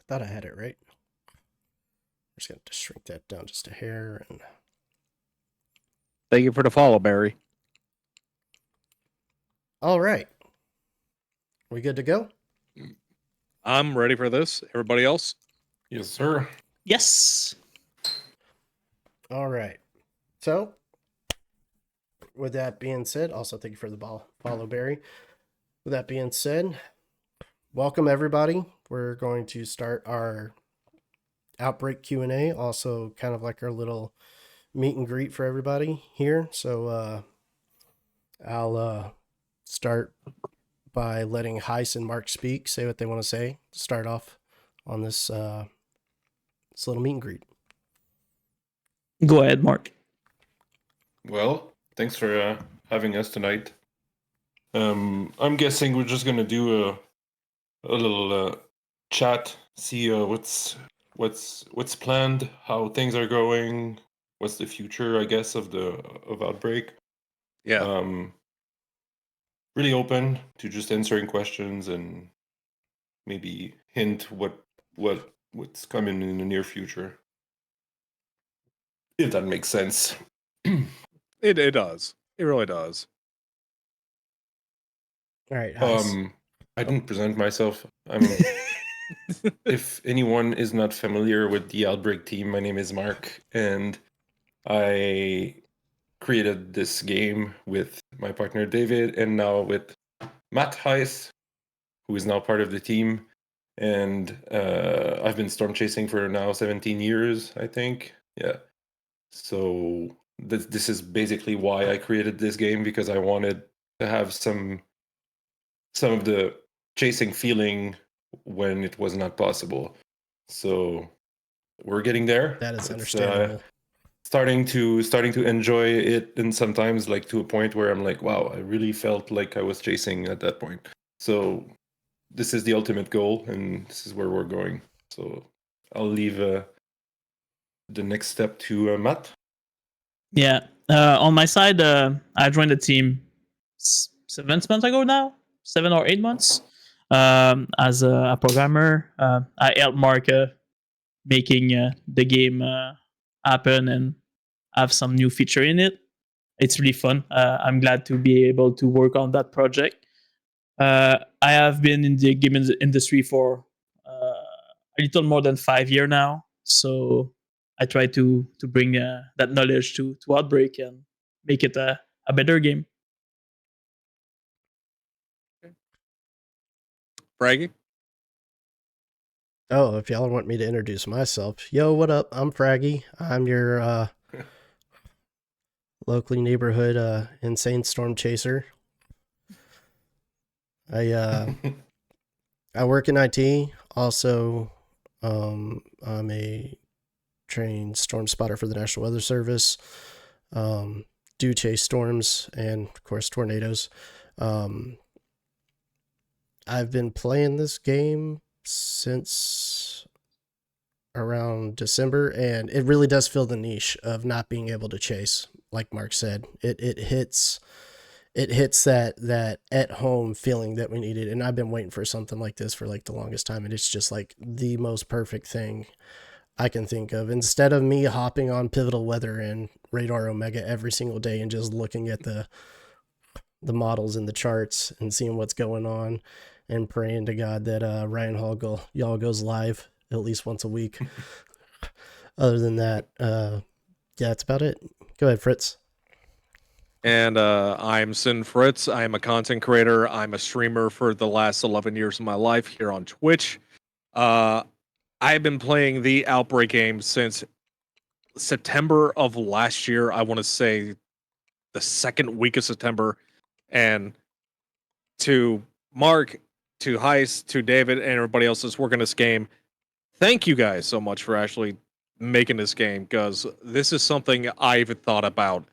thought I had it right. I'm just going to shrink that down just a hair. And Thank you for the follow, Barry. all right. We good to go? I'm ready for this. Everybody else? Yes, sir. Yes. All right. So, with that being said, also thank you for the follow, Barry. With that being said, welcome everybody. We're going to start our Outbreak Q&A, also kind of like our little meet and greet for everybody here. So I'll start by letting Hice and Marc speak, say what they want to say to start off on this little meet and greet. Go ahead, Marc. Well, thanks for having us tonight. I'm guessing we're just gonna do a little chat, see what's planned, how things are going, what's the future, I guess, of Outbreak. Yeah. Really open to just answering questions and maybe hint what's coming in the near future. If that makes sense. It does. It really does. All right, Hice. I didn't present myself. If anyone is not familiar with the Outbreak team, my name is Marc, and I created this game with my partner David, and now with Matt Hice, who is now part of the team. And I've been storm chasing for now 17 years, I think. Yeah. So this is basically why I created this game, because I wanted to have some of the chasing feeling when it was not possible. So we're getting there. That is understandable. Starting to enjoy it, and sometimes like to a point where I'm like, wow, I really felt like I was chasing at that point. So this is the ultimate goal, and this is where we're going. So I'll leave the next step to Matt. Yeah. On my side, I joined the team 7 months ago now, 7 or 8 months. As a programmer, I helped Marc making the game happen and have some new feature in it. It's really fun. I'm glad to be able to work on that project. I have been in the game industry for a little more than 5 years now, so I try to bring that knowledge to Outbreak and make it a better game. Fraggy? Oh, if y'all want me to introduce myself, yo, what up? I'm Fraggy. I'm your locally neighborhood insane storm chaser. I work in IT. Also, I'm a trained storm spotter for the National Weather Service. Do chase storms and, of course, tornadoes. I've been playing this game since around December, and it really does fill the niche of not being able to chase. Like Marc said, it hits that at home feeling that we needed, and I've been waiting for something like this for like the longest time, and it's just like the most perfect thing I can think of. Instead of me hopping on Pivotal Weather and Radar Omega every single day and just looking at the models in the charts and seeing what's going on and praying to God that Ryan Hall y'all goes live at least once a week. Other than that, yeah, that's about it. Go ahead, Fritz. And I'm Sin Fritz. I'm a content creator. I'm a streamer for the last 11 years of my life here on Twitch. I've been playing the Outbreak game since September of last year. I want to say the second week of September. And to Marc, to Hice, to David, and everybody else that's working this game, thank you guys so much for actually making this game, because this is something I've thought about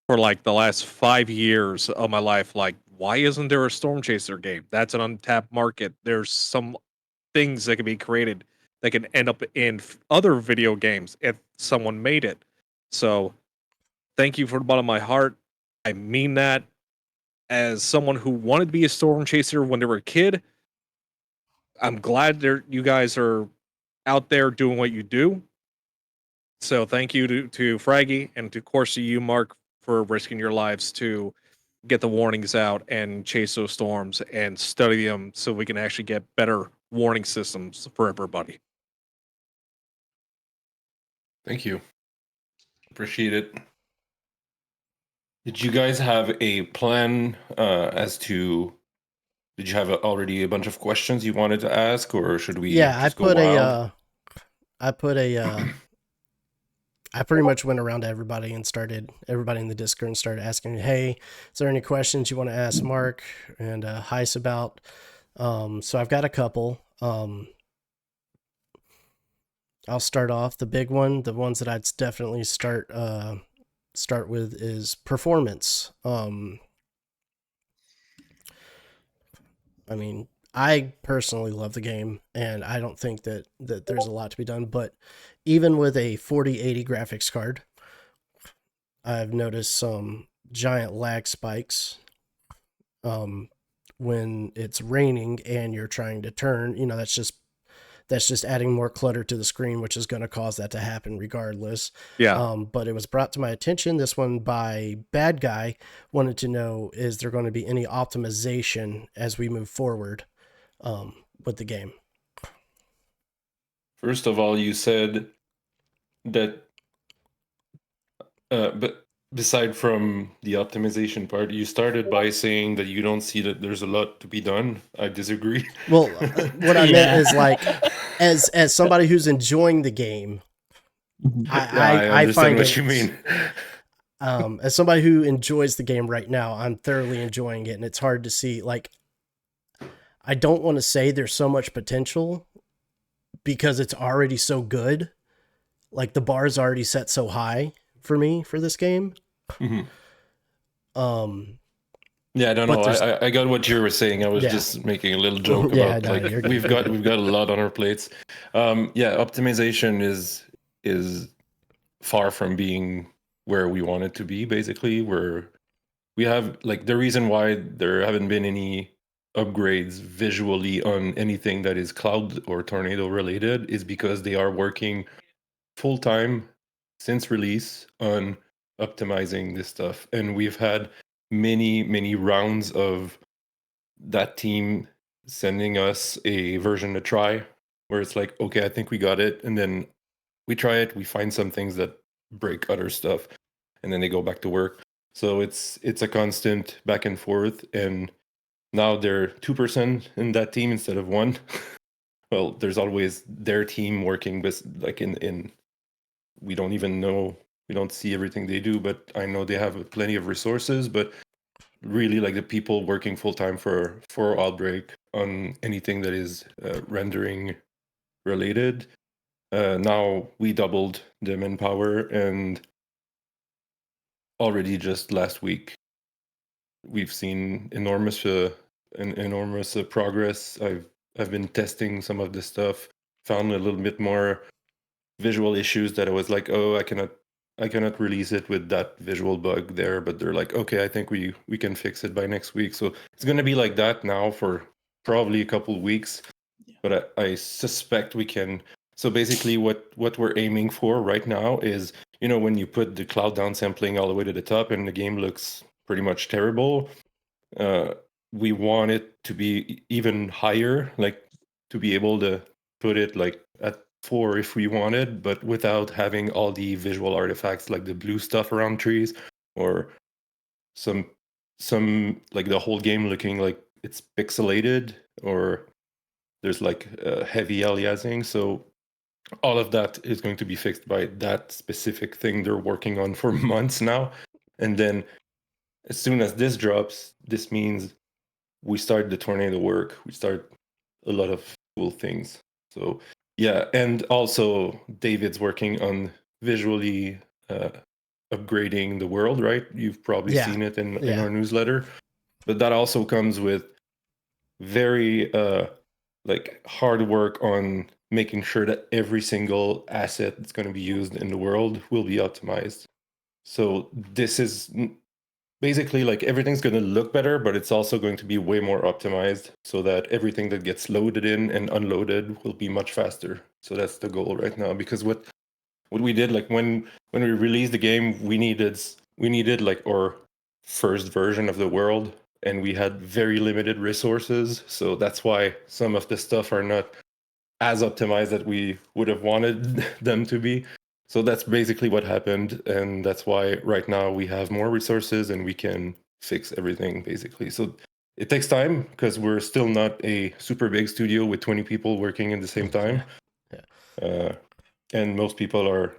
for like the last 5 years of my life. Like, why isn't there a Storm Chaser game? That's an untapped market. There's some things that can be created that can end up in other video games if someone made it. So thank you from the bottom of my heart. I mean that. As someone who wanted to be a Storm Chaser when they were a kid, I'm glad you guys are out there doing what you do. So thank you to Fraggy and of course to you, Mark, for risking your lives to get the warnings out and chase those storms and study them so we can actually get better warning systems for everybody. Thank you. Appreciate it. Did you guys have a plan as to? Did you have already a bunch of questions you wanted to ask, or should we Yeah, just go wild? I pretty much went around to everybody in the Discord and started asking, hey, is there any questions you want to ask Mark and Hice about? So I've got a couple. I'll start off. The big one, the ones that I'd definitely start with is performance. I mean, I personally love the game, and I don't think that there's a lot to be done. But even with a 4080 graphics card, I've noticed some giant lag spikes when it's raining and you're trying to turn. That's just adding more clutter to the screen, which is going to cause that to happen regardless. Yeah. But it was brought to my attention, this one by Bad Guy, wanted to know, is there going to be any optimization as we move forward with the game? First of all, you said that, but beside from the optimization part, you started by saying that you don't see that there's a lot to be done. I disagree. Well, what I meant is like, as somebody who's enjoying the game, I understand find what you mean. As somebody who enjoys the game right now, I'm thoroughly enjoying it, and it's hard to see. Like, I don't want to say there's so much potential because it's already so good. Like, the bar's already set so high for me for this game. Mm-hmm. Yeah, I don't know. I got what you were saying. I was just making a little joke about we've got a lot on our plates. Optimization is far from being where we want it to be. Basically, we have like the reason why there haven't been any upgrades visually on anything that is cloud or tornado related is because they are working full time since release on optimizing this stuff, and we've had many rounds of that team sending us a version to try where it's like, okay, I think we got it, and then we try it, we find some things that break other stuff, and then they go back to work. So it's a constant back and forth, and now they're 2% in that team instead of 1. Well, there's always their team working, but like in we don't even know, we don't see everything they do, but I know they have plenty of resources. But really, like the people working full time for OUTBRK on anything that is rendering related, now we doubled the manpower, and already just last week we've seen enormous progress. I've been testing some of this stuff, found a little bit more visual issues that I was like, oh, I cannot release it with that visual bug there, but they're like, okay, I think we can fix it by next week. So it's going to be like that now for probably a couple of weeks, but I suspect we can. So basically what we're aiming for right now is, when you put the cloud downsampling all the way to the top and the game looks pretty much terrible, we want it to be even higher, like to be able to put it like at 4 if we wanted, but without having all the visual artifacts like the blue stuff around trees, or some like the whole game looking like it's pixelated, or there's like heavy aliasing. So all of that is going to be fixed by that specific thing they're working on for months now. And then as soon as this drops, this means we start the tornado work. We start a lot of cool things. So yeah, and also David's working on visually upgrading the world, right? You've probably seen it in our newsletter. But that also comes with very like hard work on making sure that every single asset that's going to be used in the world will be optimized. So this is basically like everything's going to look better, but it's also going to be way more optimized so that everything that gets loaded in and unloaded will be much faster. So that's the goal right now. Because what we did, like when we released the game, we needed like our first version of the world, and we had very limited resources. So that's why some of the stuff are not as optimized that we would have wanted them to be. So that's basically what happened, and that's why right now we have more resources and we can fix everything basically. So it takes time because we're still not a super big studio with 20 people working at the same time. And most people are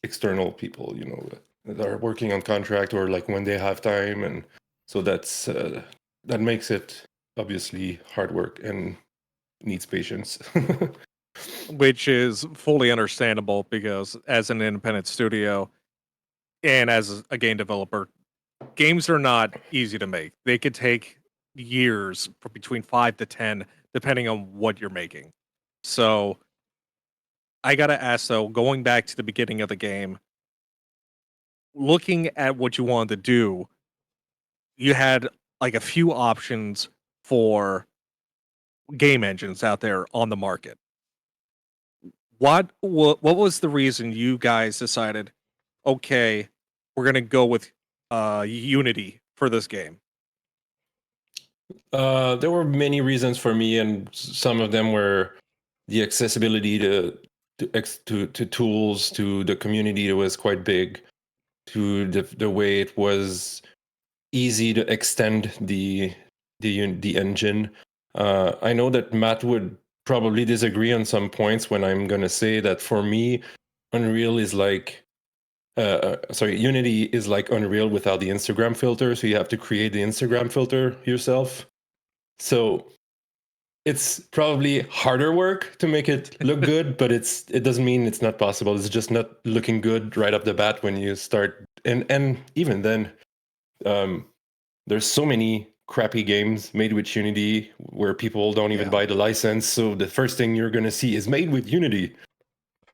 external people, you know, that are working on contract or like when they have time, and so that's that makes it obviously hard work and needs patience. Which is fully understandable because as an independent studio and as a game developer, games are not easy to make. They could take years, for between 5 to 10, depending on what you're making. So I gotta ask though, going back to the beginning of the game, looking at what you wanted to do, you had like a few options for game engines out there on the market. What was the reason you guys decided, okay, we're gonna go with Unity for this game? There were many reasons for me, and some of them were the accessibility to tools, to the community that was quite big, to the way it was easy to extend the engine. I know that Matt would probably disagree on some points when I'm going to say that for me, Unreal is like, Unity is like Unreal without the Instagram filter. So you have to create the Instagram filter yourself. So it's probably harder work to make it look good, but it doesn't mean it's not possible. It's just not looking good right off the bat when you start. And even then, there's so many crappy games made with Unity where people don't even buy the license. So the first thing you're going to see is made with Unity.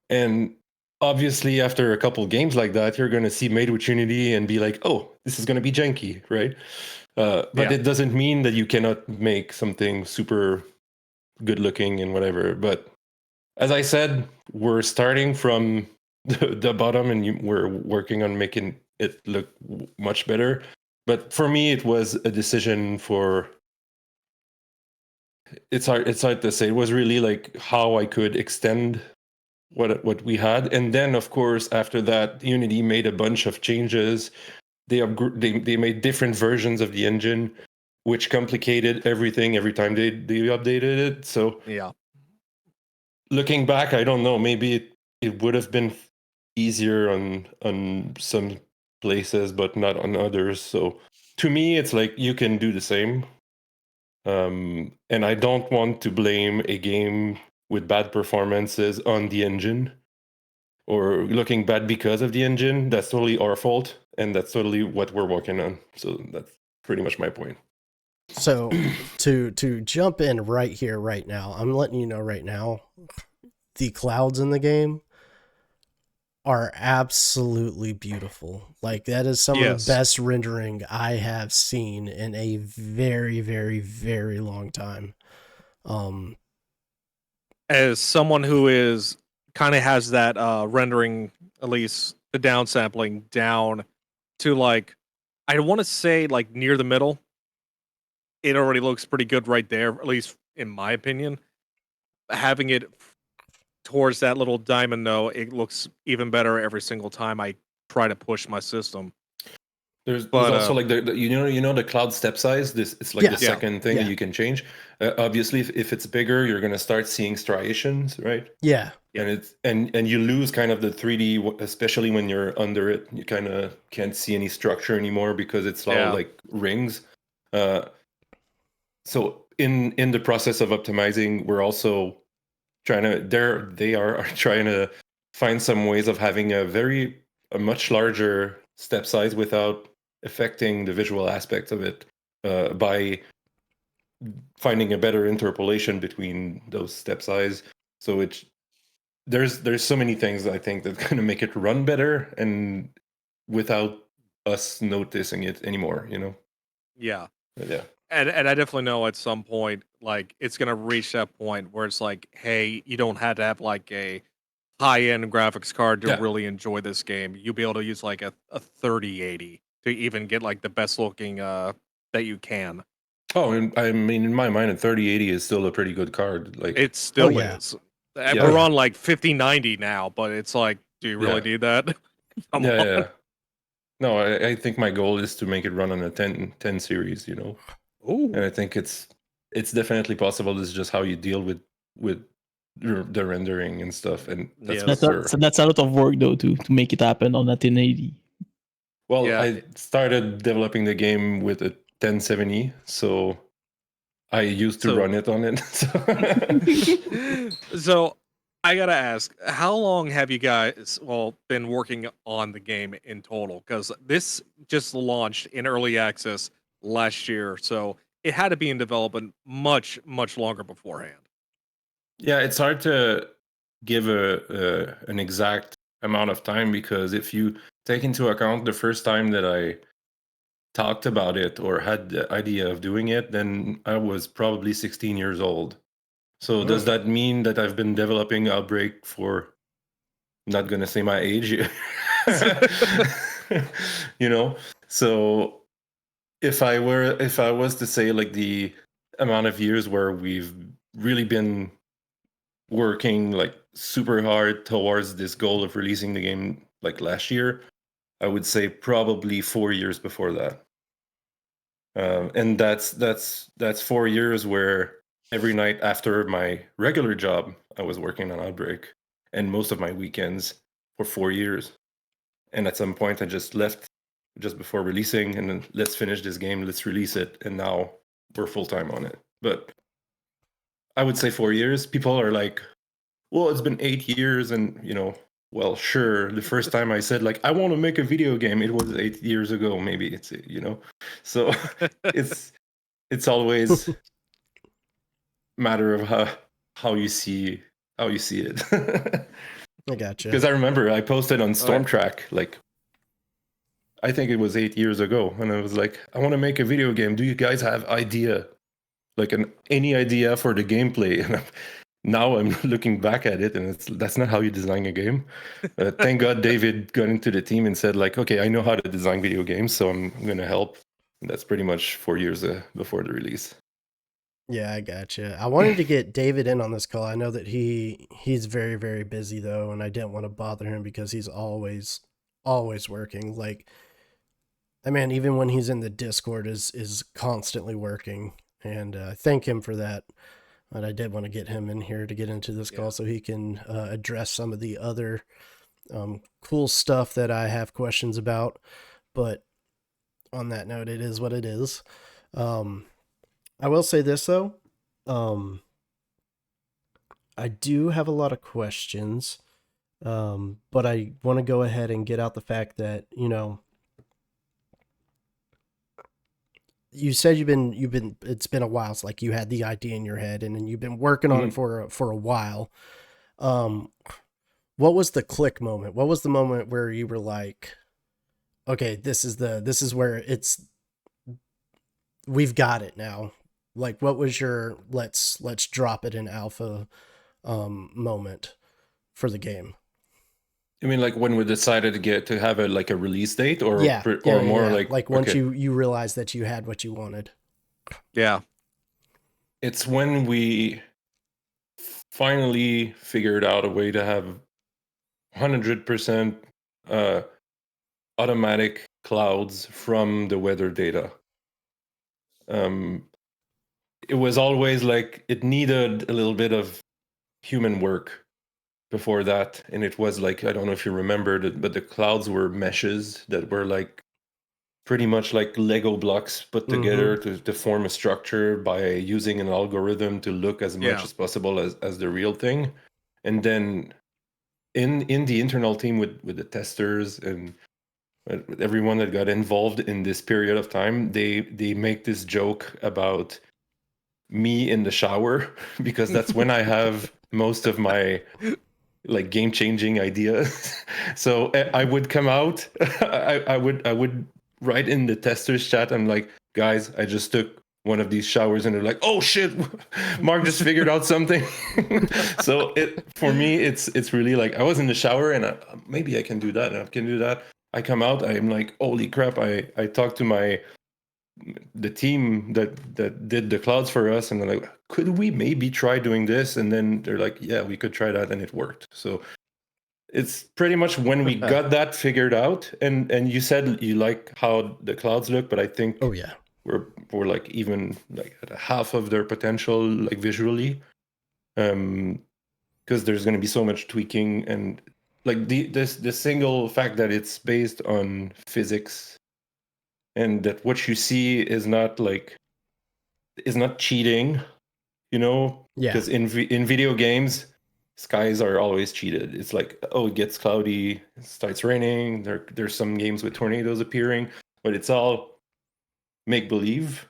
And obviously, after a couple games like that, you're going to see made with Unity and be like, oh, this is going to be janky, right? But it doesn't mean that you cannot make something super good looking and whatever. But as I said, we're starting from the bottom and we're working on making it look much better. But for me, it was a decision for. It's hard to say. It was really like how I could extend what we had, and then of course after that, Unity made a bunch of changes. They made different versions of the engine, which complicated everything every time they updated it. So yeah, looking back, I don't know. Maybe it would have been easier on some places, but not on others. So to me, it's like you can do the same. And I don't want to blame a game with bad performances on the engine or looking bad because of the engine. That's totally our fault, and that's totally what we're working on. So that's pretty much my point. So to jump in right here, right now, I'm letting you know right now, the clouds in the game are absolutely beautiful. Like that is some of the best rendering I have seen in a very, very, very long time. As someone who is kind of has that rendering, at least the downsampling down to like, I want to say like near the middle, it already looks pretty good right there, at least in my opinion. Having it towards that little diamond though, it looks even better every single time I try to push my system. There's also like the you know the cloud step size. It's like the second thing that you can change. Obviously, if it's bigger, you're gonna start seeing striations, right? Yeah. And it's and you lose kind of the 3D, especially when you're under it. You kind of can't see any structure anymore because it's all like rings. So in the process of optimizing, we're also trying to they are trying to find some ways of having a much larger step size without affecting the visual aspects of it by finding a better interpolation between those step size. So there's so many things I think that's going to make it run better and without us noticing it anymore, you know? Yeah. But yeah. And I definitely know at some point, like, it's gonna reach that point where it's like, hey, you don't have to have like a high-end graphics card to Yeah. really enjoy this game. You'll be able to use like a 3080 to even get like the best looking that you can. Oh, and I mean, in my mind, a 3080 is still a pretty good card. Like, It still yeah. is. Yeah. We're on like 5090 now, but it's like, do you really Yeah. need that? Come yeah, on. yeah. No, I think my goal is to make it run on a 10 series, you know? And Ooh. I think it's definitely possible. It's just how you deal with the rendering and stuff, and that's Yes. what we're. So that's a lot of work though to make it happen on a 1080. Well, Yeah. I started developing the game with a 1070, so I used to So- run it on it. So I gotta ask, how long have you guys been working on the game in total? Because this just launched in early access last year, so it had to be in development much longer beforehand. Yeah, it's hard to give an exact amount of time, because if you take into account the first time that I talked about it or had the idea of doing it, then I was probably 16 years old. So does that mean that I've been developing Outbreak for, not gonna say my age, you know? So if I was to say like the amount of years where we've really been working like super hard towards this goal of releasing the game like last year, I would say probably 4 years before that. And that's 4 years where every night after my regular job, I was working on Outbreak, and most of my weekends for 4 years. And at some point, I just left just before releasing, and then let's finish this game, let's release it, and now we're full time on it. But I would say 4 years. People are like, "Well, it's been 8 years," and you know, well, sure. The first time I said like I want to make a video game, it was 8 years ago. Maybe it's, you know, so it's always matter of how you see it. I gotcha. Because I remember I posted on Storm Okay. Track like, I think it was 8 years ago, and I was like, I want to make a video game. Do you guys have any idea for the gameplay? And now I'm looking back at it, and that's not how you design a game. Thank God David got into the team and said like, okay, I know how to design video games, so I'm gonna help. And that's pretty much 4 years before the release. Yeah, I gotcha. I wanted to get David in on this call. I know that he's very, very busy though, and I didn't want to bother him because he's always working. Like, I mean, even when he's in the Discord is constantly working, and thank him for that. But I did want to get him in here to get into this call so he can address some of the other cool stuff that I have questions about. But on that note, it is what it is. I will say this though. I do have a lot of questions, but I want to go ahead and get out the fact that, you know, you said it's been a while. It's like you had the idea in your head and then you've been working on it for a while. What was the click moment? What was the moment where you were like, okay, this is where we've got it now. Like, what was your let's drop it in alpha moment for the game? I mean, like when we decided to have a release date, or more like once you realized that you had what you wanted. Yeah. It's when we finally figured out a way to have 100% automatic clouds from the weather data. It was always like it needed a little bit of human work before that, and it was like, I don't know if you remember it, but the clouds were meshes that were like pretty much like Lego blocks put together to form a structure by using an algorithm to look as much as possible as the real thing. And then in the internal team with the testers and with everyone that got involved in this period of time, they make this joke about me in the shower because that's when I have most of my like game changing ideas. So I would come out, I would right in the testers chat. I'm like, guys, I just took one of these showers, and they're like, oh shit, Mark just figured out something. So for me, it's really like I was in the shower, and maybe I can do that, and I can do that. I come out, I'm like, holy crap! I talked to the team that did the clouds for us, and they're like, could we maybe try doing this? And then they're like, yeah, we could try that, and it worked. So it's pretty much when we got that figured out. And you said you like how the clouds look, but I think Oh yeah. we're like even like at half of their potential, like visually, because there's going to be so much tweaking, and like the single fact that it's based on physics, and that what you see is not cheating, you know, Yeah. because in video games, skies are always cheated. It's like, oh, it gets cloudy, it starts raining, there's some games with tornadoes appearing, but it's all make believe.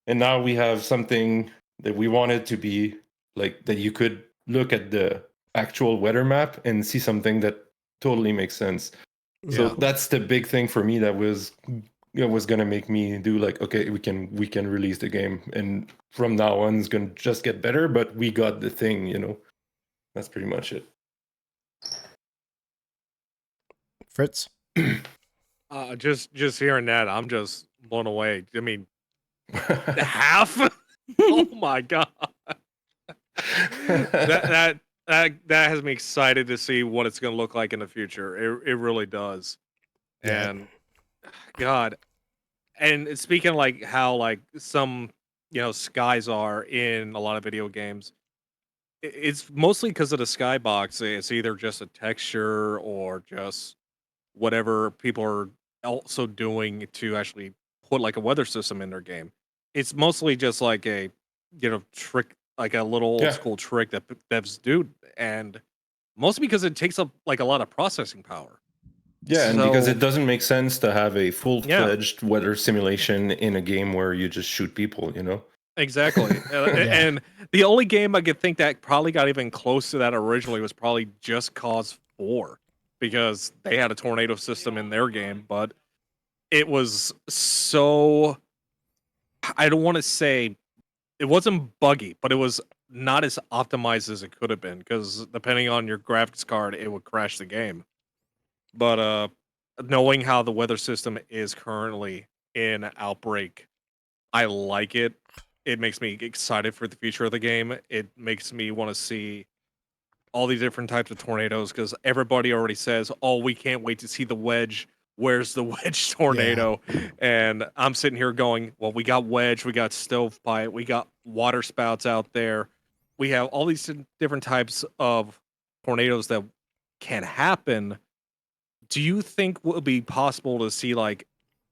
And now we have something that we wanted to be like, that you could look at the actual weather map and see something that totally makes sense. So Yeah. that's the big thing for me that was going to make me do like, okay, we can release the game, and from now on it's going to just get better, but we got the thing, you know. That's pretty much it. Fritz? Just hearing that, I'm just blown away. I mean, half? Oh my god. that has me excited to see what it's going to look like in the future. It really does. Yeah. And god. And speaking like how like some, skies are in a lot of video games, it's mostly because of the skybox. It's either just a texture or just whatever people are also doing to actually put like a weather system in their game. It's mostly just like a trick, like a little old Yeah. school trick that devs do, and mostly because it takes up like a lot of processing power. Yeah, and because So- it doesn't make sense to have a full-fledged weather simulation in a game where you just shoot people, you know? Exactly. And the only game I could think that probably got even close to that originally was probably Just Cause 4, because they had a tornado system in their game, but it was so, I don't want to say it wasn't buggy, but it was not as optimized as it could have been, because depending on your graphics card, it would crash the game. But knowing how the weather system is currently in Outbreak, I like it. It makes me excited for the future of the game. It makes me want to see all these different types of tornadoes, because everybody already says, "Oh, we can't wait to see the wedge. Where's the wedge tornado?" And I'm sitting here going, "Well, we got wedge, we got stovepipe, we got water spouts out there. We have all these different types of tornadoes that can happen." Do you think will it be possible to see like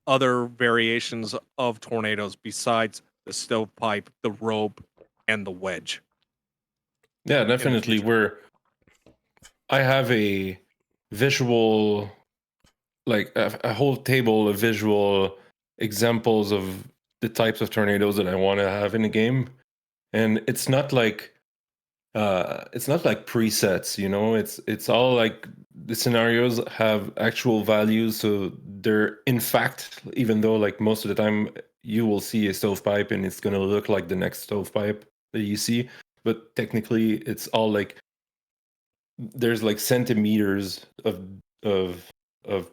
other variations of tornadoes besides the stovepipe, the rope, and the wedge? Yeah, definitely. I have a visual, like a whole table of visual examples of the types of tornadoes that I want to have in a game. And it's not like presets, you know. It's all like the scenarios have actual values, so they're, in fact, even though like most of the time you will see a stovepipe and it's going to look like the next stovepipe that you see, but technically it's all like there's like centimeters of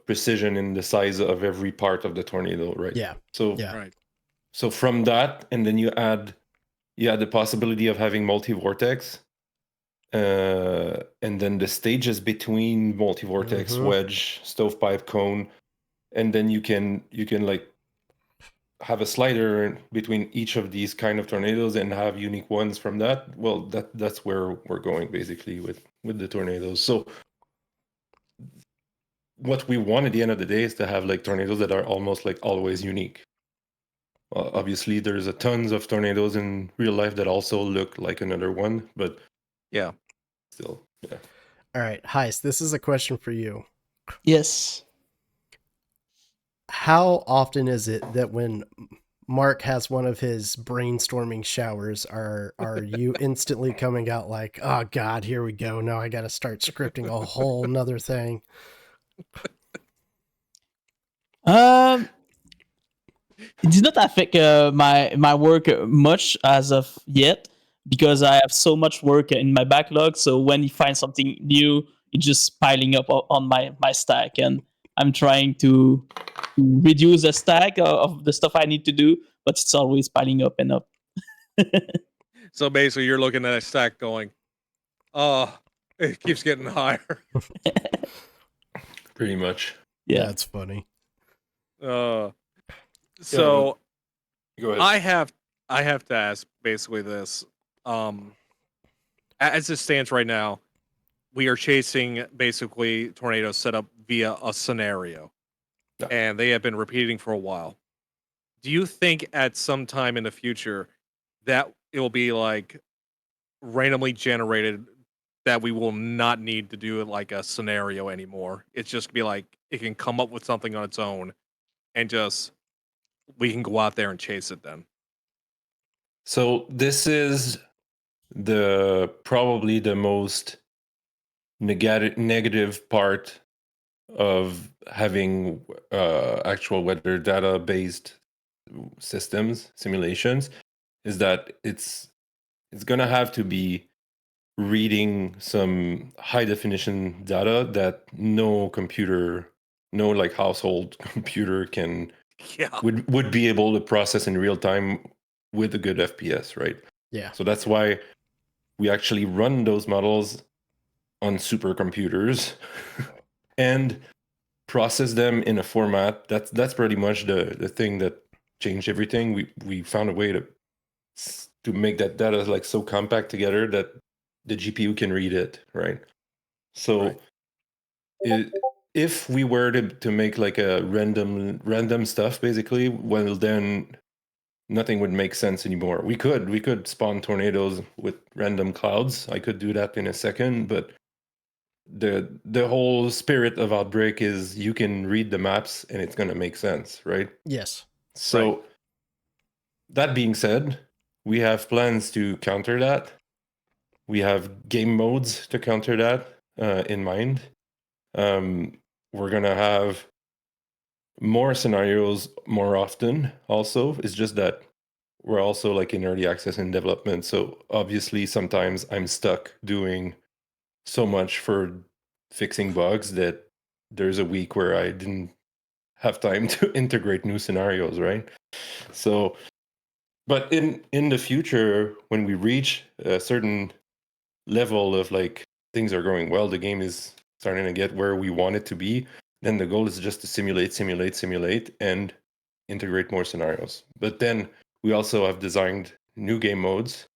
precision in the size of every part of the tornado, right? Yeah. So Right. so from that, and then you add the possibility of having multi-vortex, and then the stages between multi-vortex, Mhm. wedge, stovepipe, cone, and then you can like have a slider between each of these kind of tornadoes and have unique ones from that. Well, that's where we're going basically with the tornadoes. So what we want at the end of the day is to have like tornadoes that are almost like always unique. Obviously, there's a tons of tornadoes in real life that also look like another one, but Yeah. still, yeah. All right, Heist, this is a question for you. Yes. How often is it that when Mark has one of his brainstorming showers, are you instantly coming out like, oh God, here we go. Now I got to start scripting a whole nother thing. it did not affect my work much as of yet because I have so much work in my backlog. So when you find something new, it's just piling up on my stack, and I'm trying to reduce the stack of the stuff I need to do, but it's always piling up and up. So basically, you're looking at a stack going, oh, it keeps getting higher. Pretty much. Yeah. That's funny. So Go ahead. I have to ask basically this. As it stands right now, we are chasing basically tornadoes set up via a scenario, Yeah. and they have been repeating for a while. Do you think at some time in the future that it will be like randomly generated, that we will not need to do it like a scenario anymore? It's just be like it can come up with something on its own, and just we can go out there and chase it then. So this is probably the most negative part of having actual weather data based systems simulations, is that it's gonna have to be reading some high definition data that no like household computer can Yeah. would be able to process in real time with a good FPS, right? Yeah. So that's why we actually run those models on supercomputers and process them in a format that's pretty much the thing that changed everything. We found a way to make that data like so compact together that the GPU can read it, right? So if we were to make like a random stuff basically, well then nothing would make sense anymore. We could spawn tornadoes with random clouds. I could do that in a second, but the whole spirit of Outbreak is you can read the maps and it's going to make sense, right? Yes. So that being said, we have plans to counter that. We have game modes to counter that in mind. We're going to have more scenarios more often also. It's just that we're also like in early access and development. So obviously sometimes I'm stuck doing so much for fixing bugs that there's a week where I didn't have time to integrate new scenarios, right? So, but in the future, when we reach a certain level of like things are going well, the game is starting to get where we want it to be, then the goal is just to simulate, and integrate more scenarios. But then we also have designed new game modes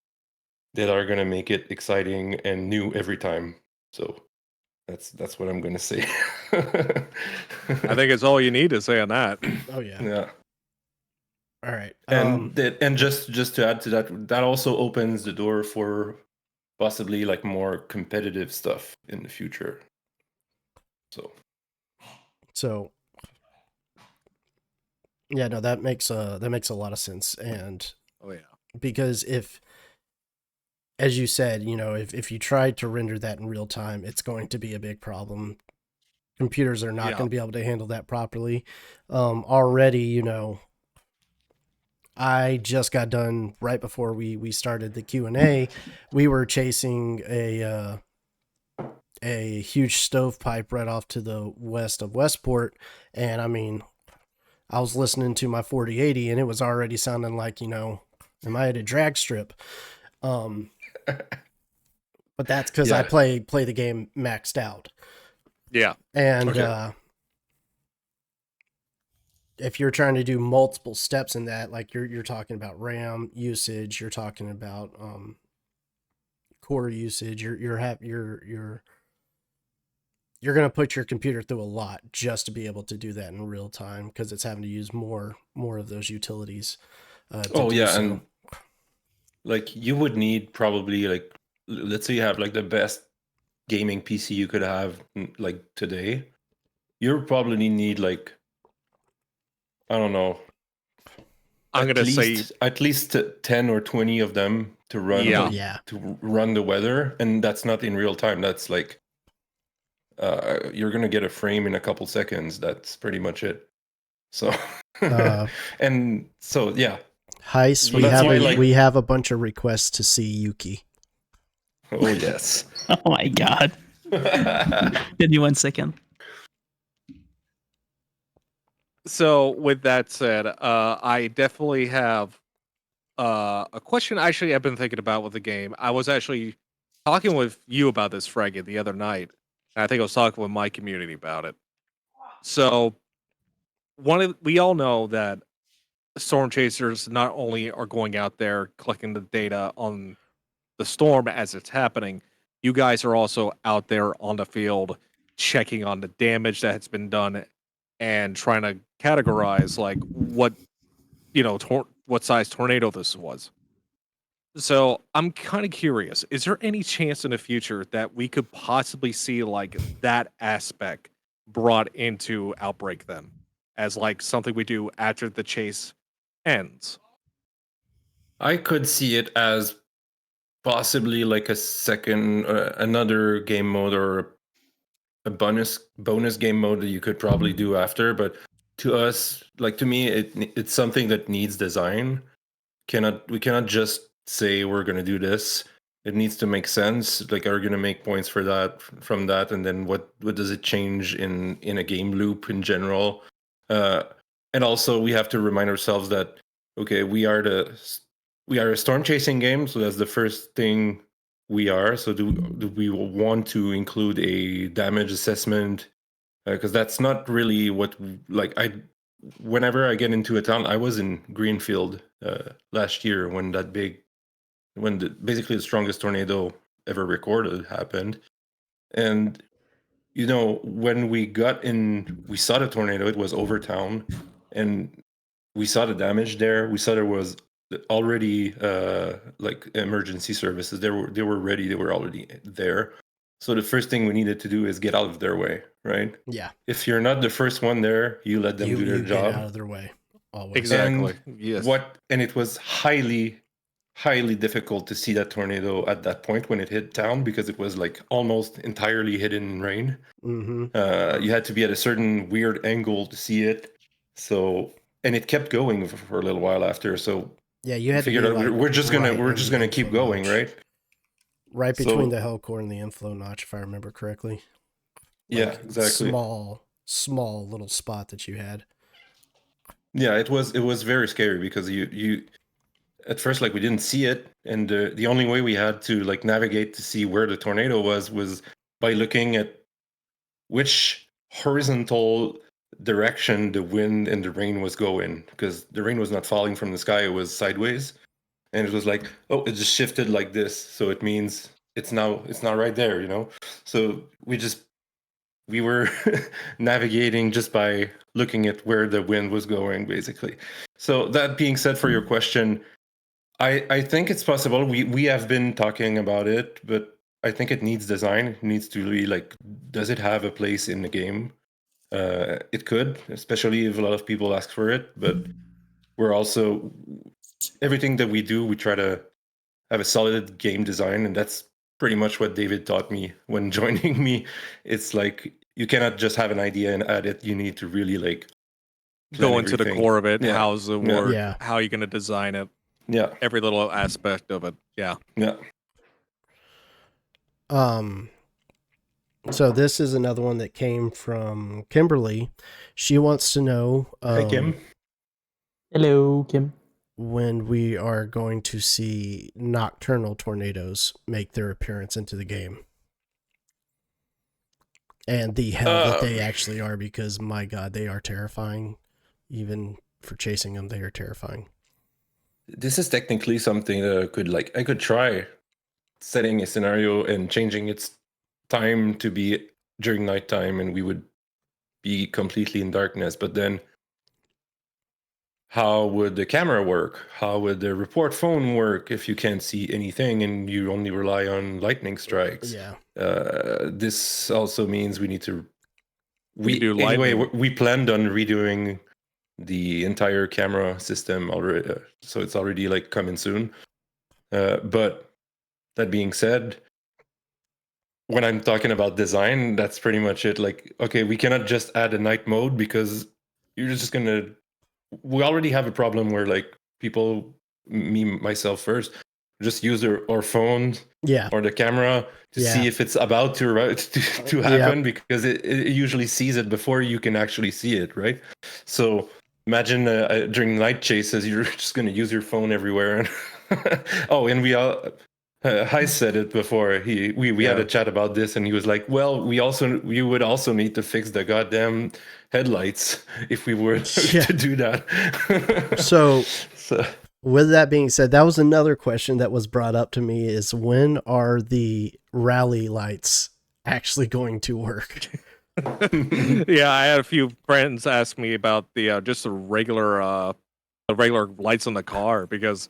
that are going to make it exciting and new every time. So that's what I'm going to say. I think it's all you need to say on that. Oh yeah. Yeah. All right. And just to add to that, that also opens the door for possibly like more competitive stuff in the future. So yeah, no, that makes a lot of sense. And Oh yeah. because if, as you said, you know, if you tried to render that in real time, it's going to be a big problem. Computers are not going to be able to handle that properly. Already, you know, I just got done right before we started the Q&A. We were chasing a huge stovepipe right off to the west of Westport, and I mean, I was listening to my 4080 and it was already sounding like, you know, am I at a drag strip? But that's because I play the game maxed out. Yeah. And if you're trying to do multiple steps in that, like you're talking about RAM usage, you're talking about core usage, you're going to put your computer through a lot just to be able to do that in real time, because it's having to use more of those utilities. And like you would need probably like, let's say you have like the best gaming PC you could have like today, you probably need like, I don't know, I'm gonna say at least 10 or 20 of them to run to run the weather, and that's not in real time. That's like you're gonna get a frame in a couple seconds. That's pretty much it. So And so yeah. Heist, But that's why, like, we have a bunch of requests to see Yuki. oh yes. Oh my god. Give me 1 second. So with that said, I definitely have a question. Actually, I've been thinking about with the game. I was actually talking with you about this, Fraggy, the other night, and I think I was talking with my community about it. So we all know that storm chasers not only are going out there collecting the data on the storm as it's happening, you guys are also out there on the field checking on the damage that has been done and trying to categorize like what what size tornado this was. So I'm kind of curious, is there any chance in the future that we could possibly see like that aspect brought into Outbreak then as like something we do after the chase ends? I could see it as possibly like a second, another game mode or a bonus game mode that you could probably do after. But to us, like to me, it's something that needs design. We cannot just say we're gonna do this. It needs to make sense. Like, are we gonna make points for that from that, and then what does it change in a game loop in general? Uh, and also, we have to remind ourselves that okay, we are a storm chasing game, so that's the first thing we are. So do we want to include a damage assessment? Because that's not really what like I. Whenever I get into a town, I was in Greenfield last year when basically the strongest tornado ever recorded happened, and when we saw the tornado. It was over town, and we saw the damage there. We saw there was already like emergency services. They were ready. They were already there. So the first thing we needed to do is get out of their way, right? Yeah. If you're not the first one there, you let them do their You job. get out of their way. Always. Exactly. And Yes. and it was highly difficult to see that tornado at that point when it hit town, because it was like almost entirely hidden in rain. Mm-hmm. You had to be at a certain weird angle to see it. So, and it kept going for a little while after. So Yeah, you had to figured be out like we're just gonna right keep going, notch. right? Right So- between the hell core and the inflow notch, if I remember correctly. Yeah, exactly. Small little spot that you had. Yeah, it was very scary because you at first, like, we didn't see it, and the only way we had to like navigate to see where the tornado was by looking at which horizontal direction the wind and the rain was going, because the rain was not falling from the sky, it was sideways. And it was like, oh, it just shifted like this, so it means it's now right there, so we were navigating just by looking at where the wind was going, basically. So that being said, for your question, I think it's possible. We have been talking about it, but I think it needs design. It needs to really, like, does it have a place in the game? It could, especially if a lot of people ask for it. But we're also, everything that we do, we try to have a solid game design, and that's pretty much what David taught me when joining me. It's like you cannot just have an idea and add it. You need to really like Go into the core of it. Yeah. How's it work? Yeah. How are you going to design it? Yeah. Every little aspect of it. Yeah. Yeah. So this is another one that came from Kimberly. She wants to know Hi, Kim. Hello, Kim. when we are going to see nocturnal tornadoes make their appearance into the game. And the hell that they actually are, because my God, they are terrifying. Even for chasing them, they are terrifying. This is technically something that I could try setting a scenario and changing its time to be during nighttime, and we would be completely in darkness. But then how would the camera work? How would the report phone work if you can't see anything and you only rely on lightning strikes? Yeah. This also means we need to We do anyway, lightning. we planned on redoing the entire camera system already, so it's already like coming soon. But that being said, when I'm talking about design, that's pretty much it. Like, okay, we cannot just add a night mode because you're just gonna we already have a problem where like people, me myself first, just use our phone or the camera to see if it's about to happen, because it usually sees it before you can actually see it, right? So imagine during night chases, you're just going to use your phone everywhere. Oh, and we all. Hice said it before. We had a chat about this, and he was like, "Well, we would also need to fix the goddamn headlights if we were to do that." So, with that being said, that was another question that was brought up to me: is when are the rally lights actually going to work? Yeah, I had a few friends ask me about the just the regular lights on the car, because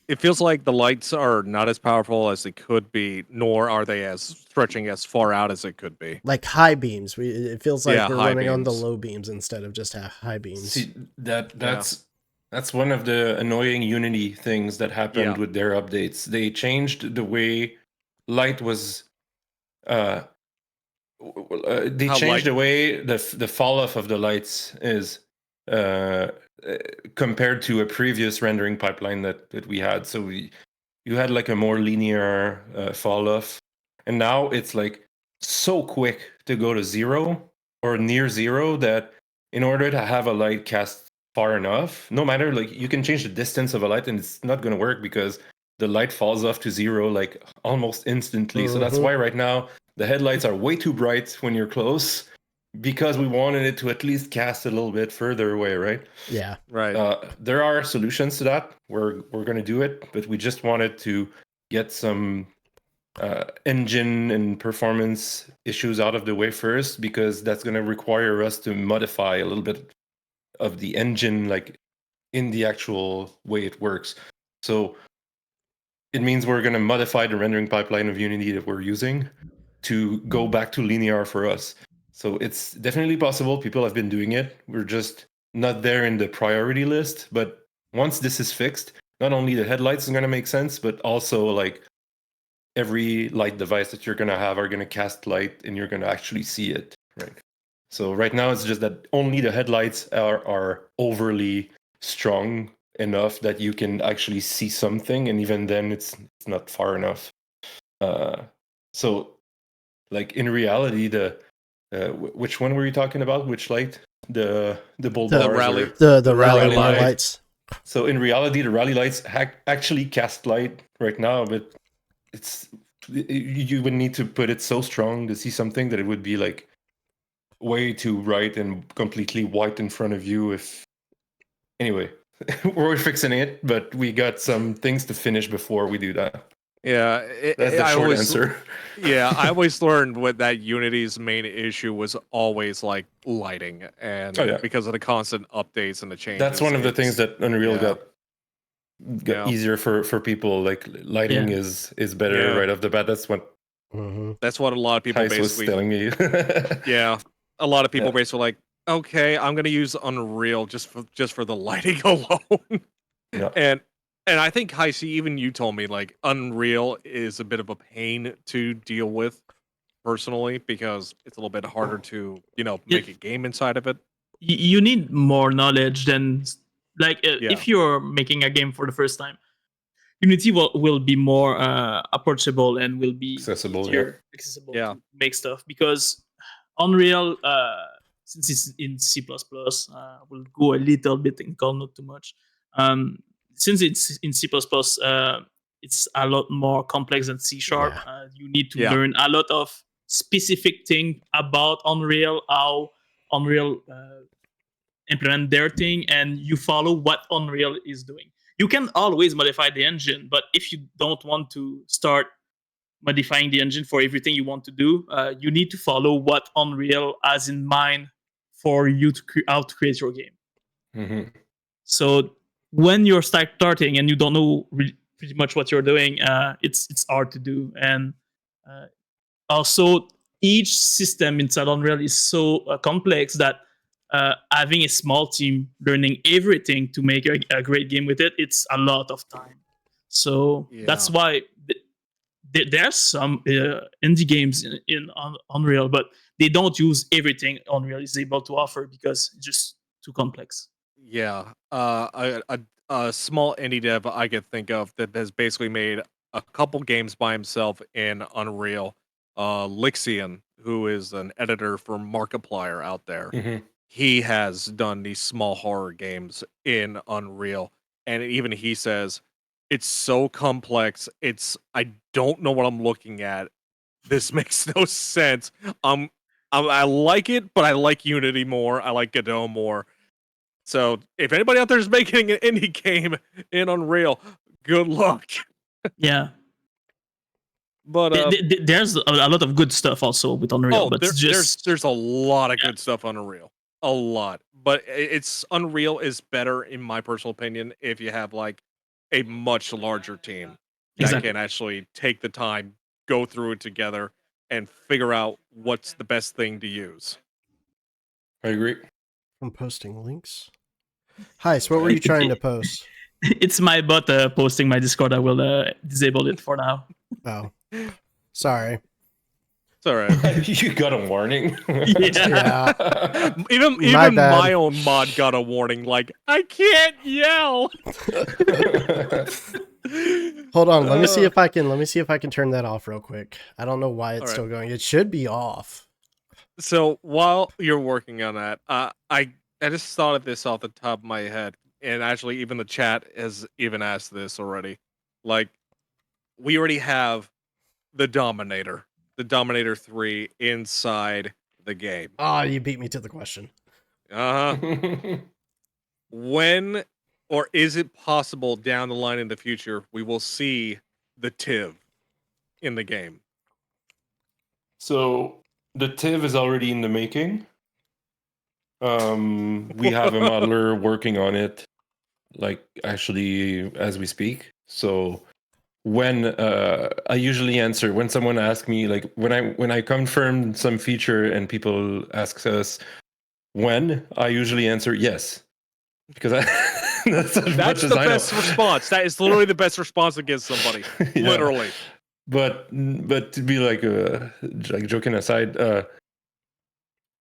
it feels like the lights are not as powerful as they could be, nor are they as stretching as far out as it could be. Like high beams, it feels like we're running on the beams. low beams instead of just high beams. See, that's one of the annoying Unity things that happened with their updates. They changed the way light was. They changed the way the fall off of the lights is compared to a previous rendering pipeline that we had. So you had like a more linear fall off, and now it's like so quick to go to zero or near zero that in order to have a light cast far enough, no matter, like, you can change the distance of a light and it's not going to work because the light falls off to zero like almost instantly. So that's why right now the headlights are way too bright when you're close, because we wanted it to at least cast a little bit further away, right? Yeah. Right. There are solutions to that. We're going to do it, but we just wanted to get some engine and performance issues out of the way first, because that's going to require us to modify a little bit of the engine, like in the actual way it works. So it means we're going to modify the rendering pipeline of Unity that we're using to go back to linear for us. So it's definitely possible. People have been doing it. We're just not there in the priority list. But once this is fixed, not only the headlights is going to make sense, but also like every light device that you're going to have are going to cast light and you're going to actually see it, right? So right now it's just that only the headlights are overly strong enough that you can actually see something, and even then it's not far enough. So like in reality, the which one were you talking about? Which light? The bull bars, rally, the rally lights. So in reality, the rally lights actually cast light right now, but you would need to put it so strong to see something that it would be like way too bright and completely white in front of you. Anyway, we're fixing it, but we got some things to finish before we do that. Yeah, that's the short answer. Yeah, I always learned what that Unity's main issue was always like lighting, and because of the constant updates and the changes. That's one of the things that Unreal got easier for people. Like lighting is better right off the bat. That's what that's what a lot of people Hice basically was telling me. Yeah, a lot of people basically like, okay, I'm gonna use Unreal just for the lighting alone. And I think Hice, even you told me like Unreal is a bit of a pain to deal with personally, because it's a little bit harder to make a game inside of it. You need more knowledge than like if you're making a game for the first time. Unity will be more approachable and will be accessible to make stuff, because Unreal, since it's in C++, will go a little bit in code, not too much. Since it's in C++, it's a lot more complex than C#. You need to learn a lot of specific thing about Unreal, how Unreal implement their thing, and you follow what Unreal is doing. You can always modify the engine, but if you don't want to start modifying the engine for everything you want to do, you need to follow what Unreal has in mind for you to how to create your game. So when you're starting and you don't know pretty much what you're doing, it's hard to do. And also, each system inside Unreal is so complex that having a small team learning everything to make a great game with it, it's a lot of time. So that's why there's some indie games in Unreal, but they don't use everything Unreal is able to offer because it's just too complex. Yeah, a small indie dev I could think of that has basically made a couple games by himself in Unreal. Lixian, who is an editor for Markiplier out there, Hmm. he has done these small horror games in Unreal, and even he says it's so complex. I don't know what I'm looking at. This makes no sense. Um, I like it, but I like Unity more. I like Godot more. So if anybody out there is making an indie game in Unreal, good luck. Yeah. But There's a lot of good stuff also with Unreal, oh, but it's just there's a lot of yeah, good stuff on Unreal, a lot. But it's Unreal is better in my personal opinion if you have like a much larger team that exactly. can actually take the time, go through it together, and figure out what's the best thing to use. I agree. I'm posting links. Heist, what were you trying to post? It's my bot posting my Discord. I will disable it for now. Oh, sorry. It's all right. You got a warning. Yeah. Yeah. Even My bad. my own mod got a warning, like I can't yell. Hold on, let me see if I can turn that off real quick. I don't know why it's All right. still going. It should be off. So while you're working on that, I just thought of this off the top of my head, and actually, even the chat has even asked this already. Like, we already have the Dominator 3 inside the game. Oh, you beat me to the question. Uh huh. When or is it possible down the line in the future we will see the TIV in the game? So the TIV is already in the making. We have a modeler working on it, like actually as we speak. So when I usually answer when someone asks me, like when I confirm some feature and people ask us when, I usually answer yes, because that's as much That's as the I know. best response. That is literally the best response against somebody. Yeah. Literally. But to be like joking aside,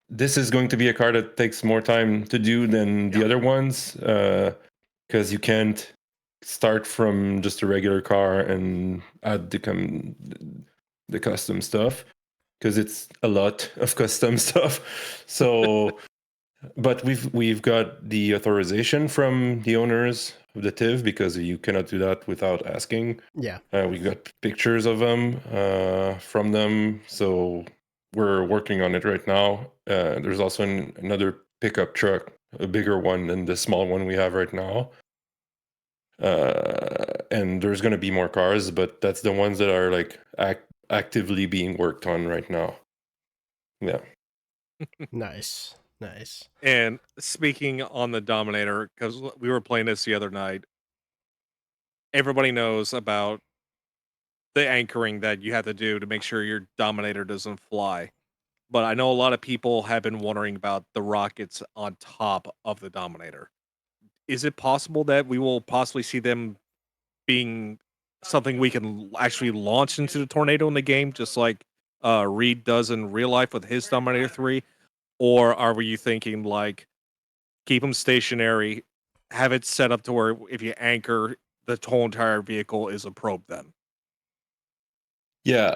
this is going to be a car that takes more time to do than the other ones, because you can't start from just a regular car and add the custom stuff, because it's a lot of custom stuff. So but we've got the authorization from the owners of the TIV, because you cannot do that without asking. Yeah. We got pictures of them from them, so we're working on it right now. There's also another pickup truck, a bigger one than the small one we have right now. And there's going to be more cars, but that's the ones that are like actively being worked on right now. Yeah. Nice. Nice. And speaking on the Dominator, because we were playing this the other night, everybody knows about the anchoring that you have to do to make sure your Dominator doesn't fly. But I know a lot of people have been wondering about the rockets on top of the Dominator. Is it possible that we will possibly see them being something we can actually launch into the tornado in the game, just like Reed does in real life with his Dominator 3? Or are you thinking like keep them stationary, have it set up to where if you anchor, the whole entire vehicle is a probe then? Yeah.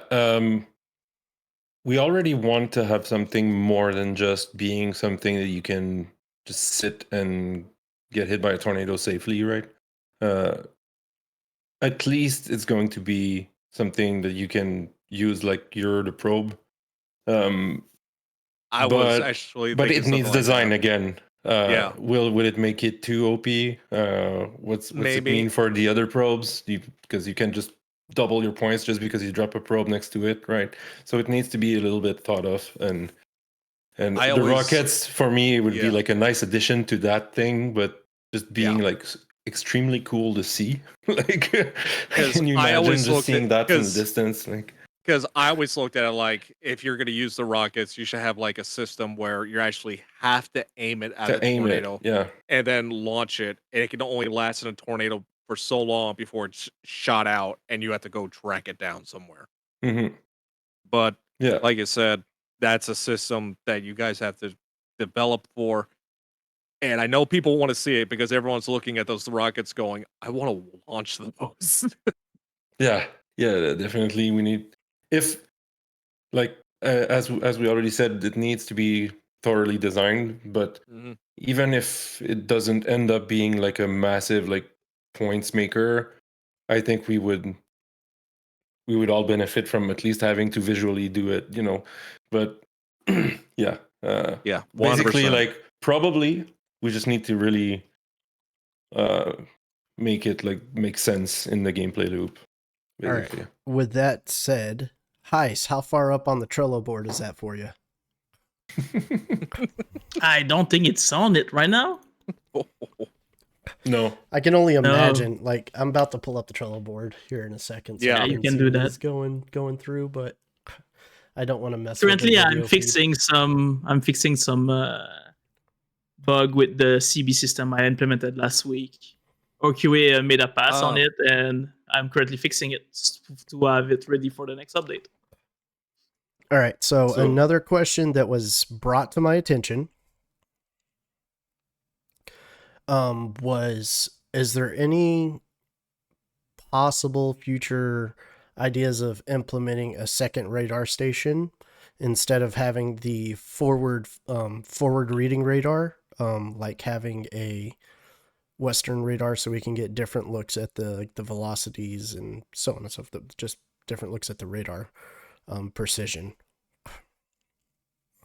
We already want to have something more than just being something that you can just sit and get hit by a tornado safely, right? At least it's going to be something that you can use like you're the probe. I was But actually but thinking it needs something like design that. again. Yeah. Will it make it too OP? What's it Maybe. mean for the other probes? Because you can just double your points just because you drop a probe next to it, right? So it needs to be a little bit thought of, and I the always rockets for me would be Yeah. like a nice addition to that thing, but just being Yeah. like extremely cool to see. Like, 'Cause can you I imagine always just looked seeing at that from the distance? Like, because I always looked at it like if you're going to use the rockets, you should have like a system where you actually have to aim it at a to aim it, tornado yeah. and then launch it, and it can only last in a tornado for so long before it's shot out, and you have to go track it down somewhere. Hmm. But Yeah. like I said, that's a system that you guys have to develop for. And I know people want to see it because everyone's looking at those rockets going, I want to launch those. Yeah, definitely. We need, if like as we already said, it needs to be thoroughly designed. But Mhm. even if it doesn't end up being like a massive like points maker, I think we would all benefit from at least having to visually do it, you know. But yeah, Yeah, 100%. basically, like probably we just need to really make it like make sense in the gameplay loop. All Basically. right. With that said, Hice, how far up on the Trello board is that for you? I don't think it's on it right now. No. I can only No. imagine. Like, I'm about to pull up the Trello board here in a second. So Yeah, I you can see do what that. he's going through, but I don't want to mess Currently, with the I'm video feed. fixing some bug with the CB system I implemented last week. OQA made a pass on it, and I'm currently fixing it to have it ready for the next update. All right. So another question that was brought to my attention was, is there any possible future ideas of implementing a second radar station instead of having the forward reading radar, like having a Western radar, so we can get different looks at the velocities and so on and so forth, just different looks at the radar precision.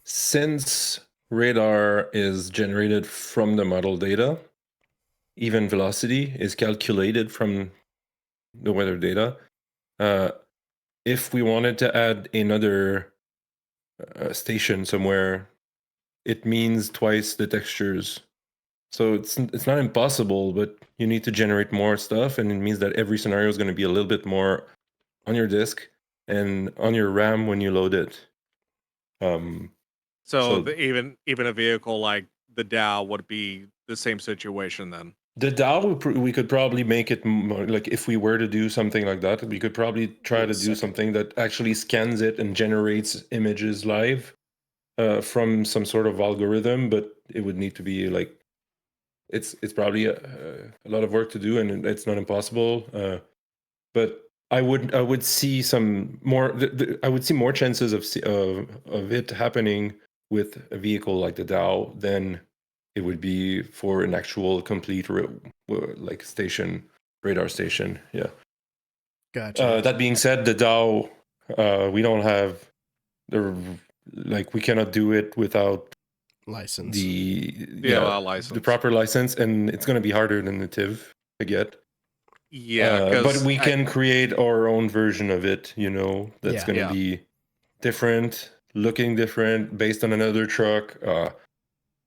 Since radar is generated from the model data, even velocity is calculated from the weather data. If we wanted to add another station somewhere, it means twice the textures. So it's not impossible, but you need to generate more stuff, and it means that every scenario is going to be a little bit more on your disk and on your RAM when you load it. So even a vehicle like the Dow would be the same situation then. The DAO, we could probably make it more, like if we were to do something like that, we could probably try to do something that actually scans it and generates images live from some sort of algorithm. But it would need to be like, it's probably a lot of work to do, and it's not impossible. But I would see some more. I would see more chances of it happening with a vehicle like the DAO than it would be for an actual complete like station, radar station. Yeah. Gotcha. That being said, the DAO, we don't have we cannot do it without license. License. The proper license, and it's going to be harder than the TIV to get. Yeah, but we can create our own version of it, you know, that's going to be different, looking different, based on another truck,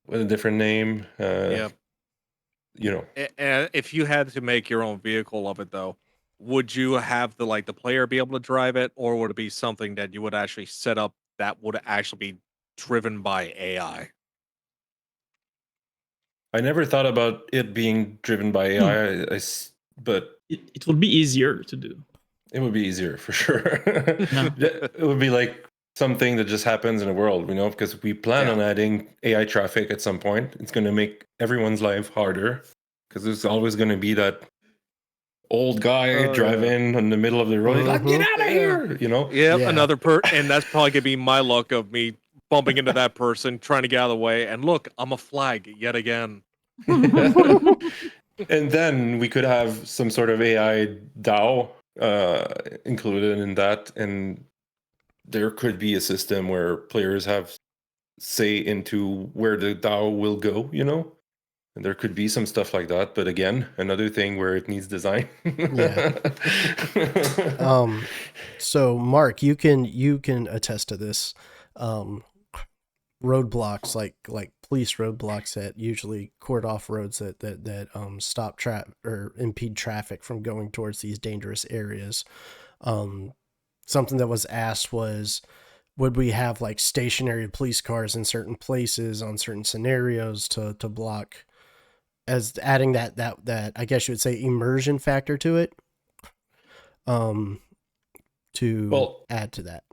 with a different name. You know. And if you had to make your own vehicle of it, though, would you have the player be able to drive it, or would it be something that you would actually set up that would actually be driven by AI? I never thought about it being driven by AI, but it would be easier to do. It would be easier for sure. It would be like something that just happens in the world, you know, because we plan on adding AI traffic at some point. It's going to make everyone's life harder because there's always going to be that old guy driving in the middle of the road. Like, get out of here, you know? Another and that's probably going to be my luck of me bumping into that person, trying to get out of the way. And look, I'm a flag yet again. And then we could have some sort of AI DAO included in that, and there could be a system where players have say into where the DAO will go, you know, and there could be some stuff like that. But again, another thing where it needs design. So Mark, you can attest to this. Roadblocks like police roadblocks that usually cord off roads that stop or impede traffic from going towards these dangerous areas. Something that was asked was, would we have like stationary police cars in certain places on certain scenarios to block, as adding that I guess you would say immersion factor to it, to add to that.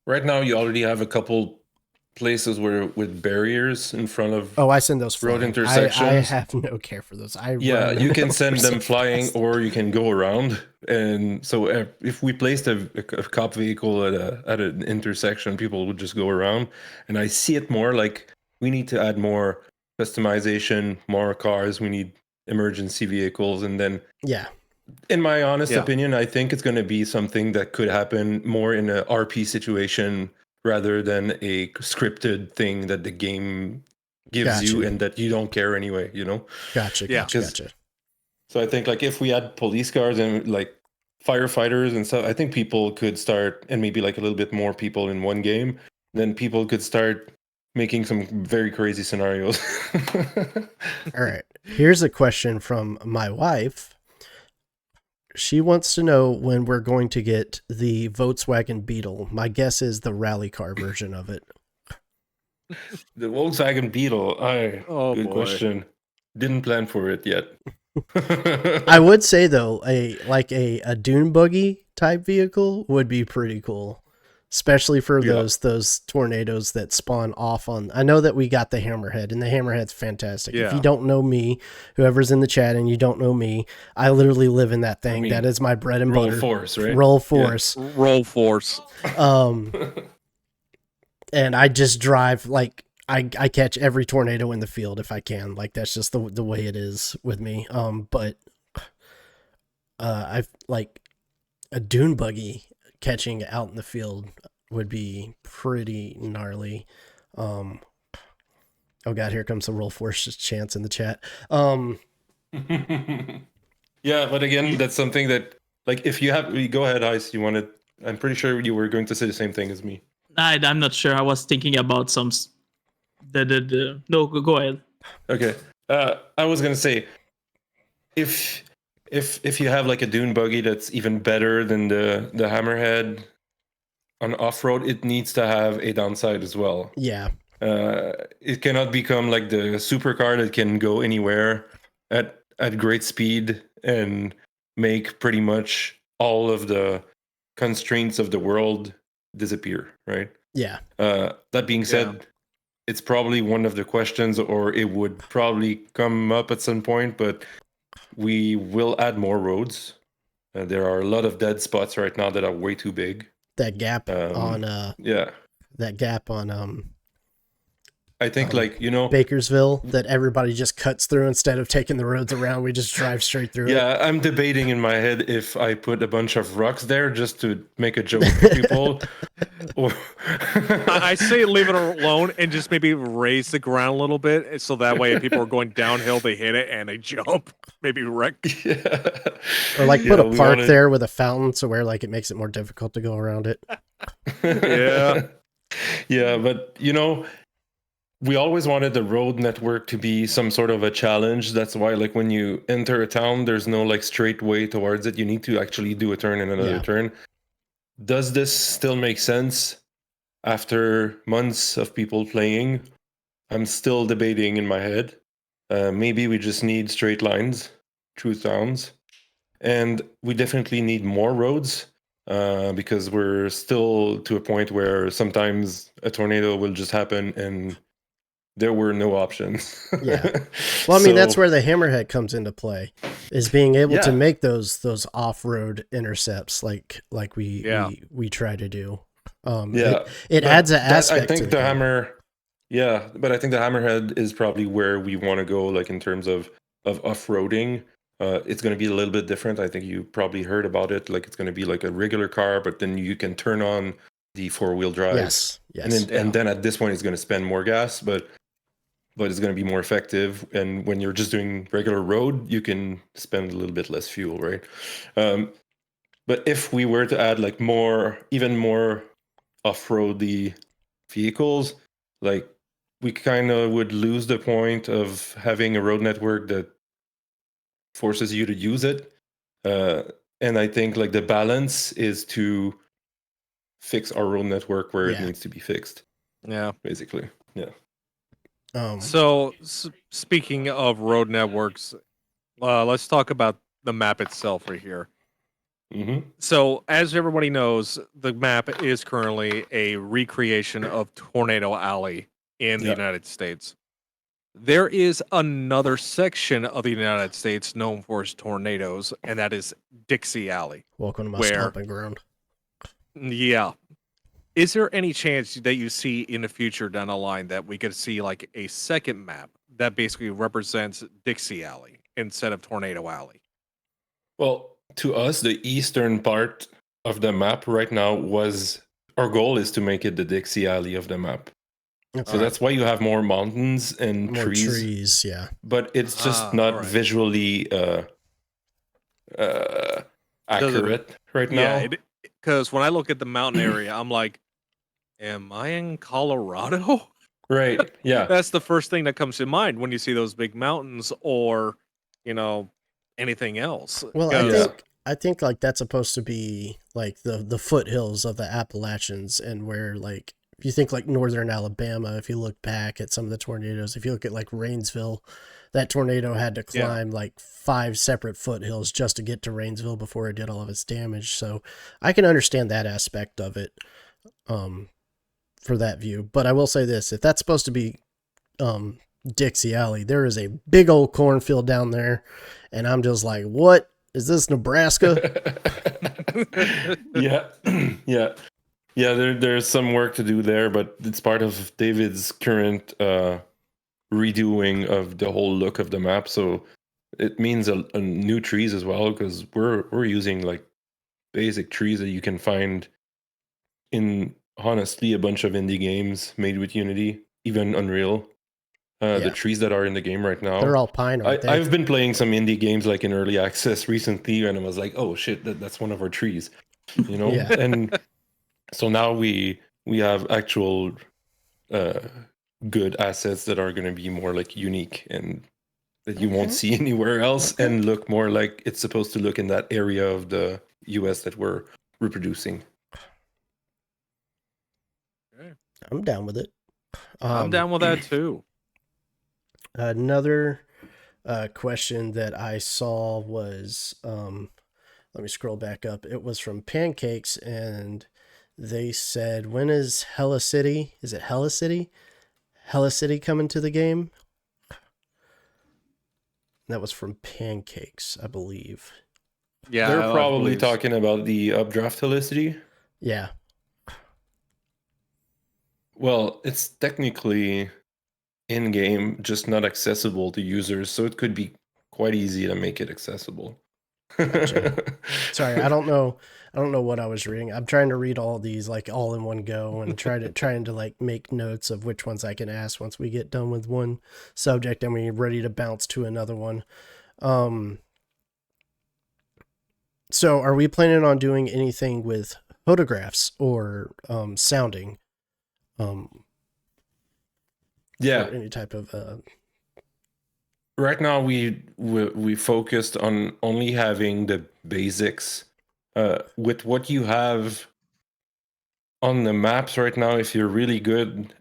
Right now you already have a couple places where with barriers in front of Oh, I send those road flying. I intersections. have no care for those. I Yeah, run you can send them 100% flying, fast. or you can go around. And so, if we placed a cop vehicle at an intersection, people would just go around. And I see it more like we need to add more customization, more cars. We need emergency vehicles, and then, Yeah, in my honest Yeah. opinion, I think it's going to be something that could happen more in a RP situation rather than a scripted thing that the game gives you Gotcha. and that you don't care anyway. gotcha, Yeah. gotcha, 'Cause- gotcha. So I think like if we had police cars and like firefighters and stuff, I think people could start, and maybe like a little bit more people in one game, then people could start making some very crazy scenarios. All right. Here's a question from my wife. She wants to know when we're going to get the Volkswagen Beetle. My guess is the rally car version of it. The Volkswagen Beetle. Oh, Good boy. question. Didn't plan for it yet. I would say though, a dune buggy type vehicle would be pretty cool, especially for Yeah. those tornadoes that spawn off on. I know that we got the Hammerhead, and the Hammerhead's fantastic. If Yeah. you don't know me, whoever's in the chat, and you don't know me, I literally live in that thing. mean, that is my bread and Roll butter. Force, right? Roll Yeah. Force. Roll force. And I just drive like I catch every tornado in the field if I can. Like that's just the way it is with me. But I've like a dune buggy catching out in the field would be pretty gnarly. Oh god, here comes the roll force chance in the chat. Yeah, but again, that's something that like if you have, go ahead, Ice. You wanted? I'm pretty sure you were going to say the same thing as me. I'm not sure. I was thinking about some. No, go ahead. Okay. I was gonna say if you have like a dune buggy that's even better than the Hammerhead on off road, it needs to have a downside as well. Yeah. It cannot become like the supercar that can go anywhere at great speed and make pretty much all of the constraints of the world disappear, right? Yeah. That being said, it's probably one of the questions, or it would probably come up at some point, but we will add more roads. There are a lot of dead spots right now that are way too big. That gap on Yeah, that gap on I think Bakersville that everybody just cuts through instead of taking the roads around. We just drive straight through it. Yeah, I'm debating in my head if I put a bunch of rocks there just to make a joke to people. Or I say leave it alone and just maybe raise the ground a little bit, so that way if people are going downhill, they hit it and they jump, maybe wreck. Yeah. Or like put a we park wanna- there with a fountain, so where like it makes it more difficult to go around it. Yeah. Yeah, but we always wanted the road network to be some sort of a challenge. That's why, like, when you enter a town, there's no like straight way towards it. You need to actually do a turn and another Yeah. turn. Does this still make sense after months of people playing? I'm still debating in my head. Maybe we just need straight lines through towns, and we definitely need more roads. Because we're still to a point where sometimes a tornado will just happen and there were no options. Yeah. Well, I mean, that's So- where the Hammerhead comes into play, is being able to Yeah. make those off-road intercepts like we Yeah. we try to do. Yeah, it but adds an that- aspect I think to the the game. hammer. Yeah, but I think the Hammerhead is probably where we want to go, like in terms of off-roading. It's going to be a little bit different. I think you probably heard about it. Like it's going to be like a regular car, but then you can turn on the four-wheel drive. Yes. And then at this point, it's going to spend more gas, but it's going to be more effective. And when you're just doing regular road, you can spend a little bit less fuel, right? But if we were to add like even more off-roady vehicles, like we kind of would lose the point of having a road network that forces you to use it. And I think like the balance is to fix our road network where it Yeah. needs to be fixed, Yeah. basically. Yeah. So, speaking of road networks, let's talk about the map itself right here. Mm-hmm. So, as everybody knows, the map is currently a recreation of Tornado Alley in the Yeah. United States. There is another section of the United States known for its tornadoes, and that is Dixie Alley. Welcome to my Where, stomping ground. yeah. Is there any chance that you see in the future down the line that we could see like a second map that basically represents Dixie Alley instead of Tornado Alley? Well, to us, the eastern part of the map right now was our goal is to make it the Dixie Alley of the map. Okay. So that's why you have more mountains and more trees. yeah. But it's just Ah, not alright. visually accurate right now. Yeah, because when I look at the mountain area, I'm like, am I in Colorado? Right. Yeah. That's the first thing that comes to mind when you see those big mountains or, anything else. Well, 'Cause- I think like that's supposed to be like the foothills of the Appalachians, and where like if you think like northern Alabama, if you look back at some of the tornadoes, if you look at like Rainsville, that tornado had to climb like 5 separate foothills just to get to Rainsville before it did all of its damage. So I can understand that aspect of it for that view. But I will say this, if that's supposed to be Dixie Alley, there is a big old cornfield down there, and I'm just like, what is this, Nebraska? Yeah. Yeah, there's some work to do there, but it's part of David's current redoing of the whole look of the map. So it means a new trees as well, because we're using like basic trees that you can find in honestly a bunch of indie games made with Unity, even Unreal. The trees that are in the game right now, They're all pine, aren't they? I've been playing some indie games like in early access recently, and I was like, oh shit, that's one of our trees, Yeah. And so now we have actual good assets that are going to be more like unique and that you won't see anywhere else, and look more like it's supposed to look in that area of the US that we're reproducing. I'm down with it. I'm down with that too. Another question that I saw was, let me scroll back up. It was from Pancakes, and they said, when is Hella City? Is it Hella City? Hella City coming to the game? That was from Pancakes, I believe. Yeah, They're I probably believe- talking about the updraft helicity. Yeah. Well, it's technically in game, just not accessible to users, so it could be quite easy to make it accessible. Gotcha. Sorry, I don't know what I was reading. I'm trying to read all these like all in one go, and trying to like make notes of which ones I can ask once we get done with one subject and we're ready to bounce to another one. So are we planning on doing anything with photographs or sounding? Yeah. Or any type of Right now we focused on only having the basics. With what you have on the maps right now, if you're really good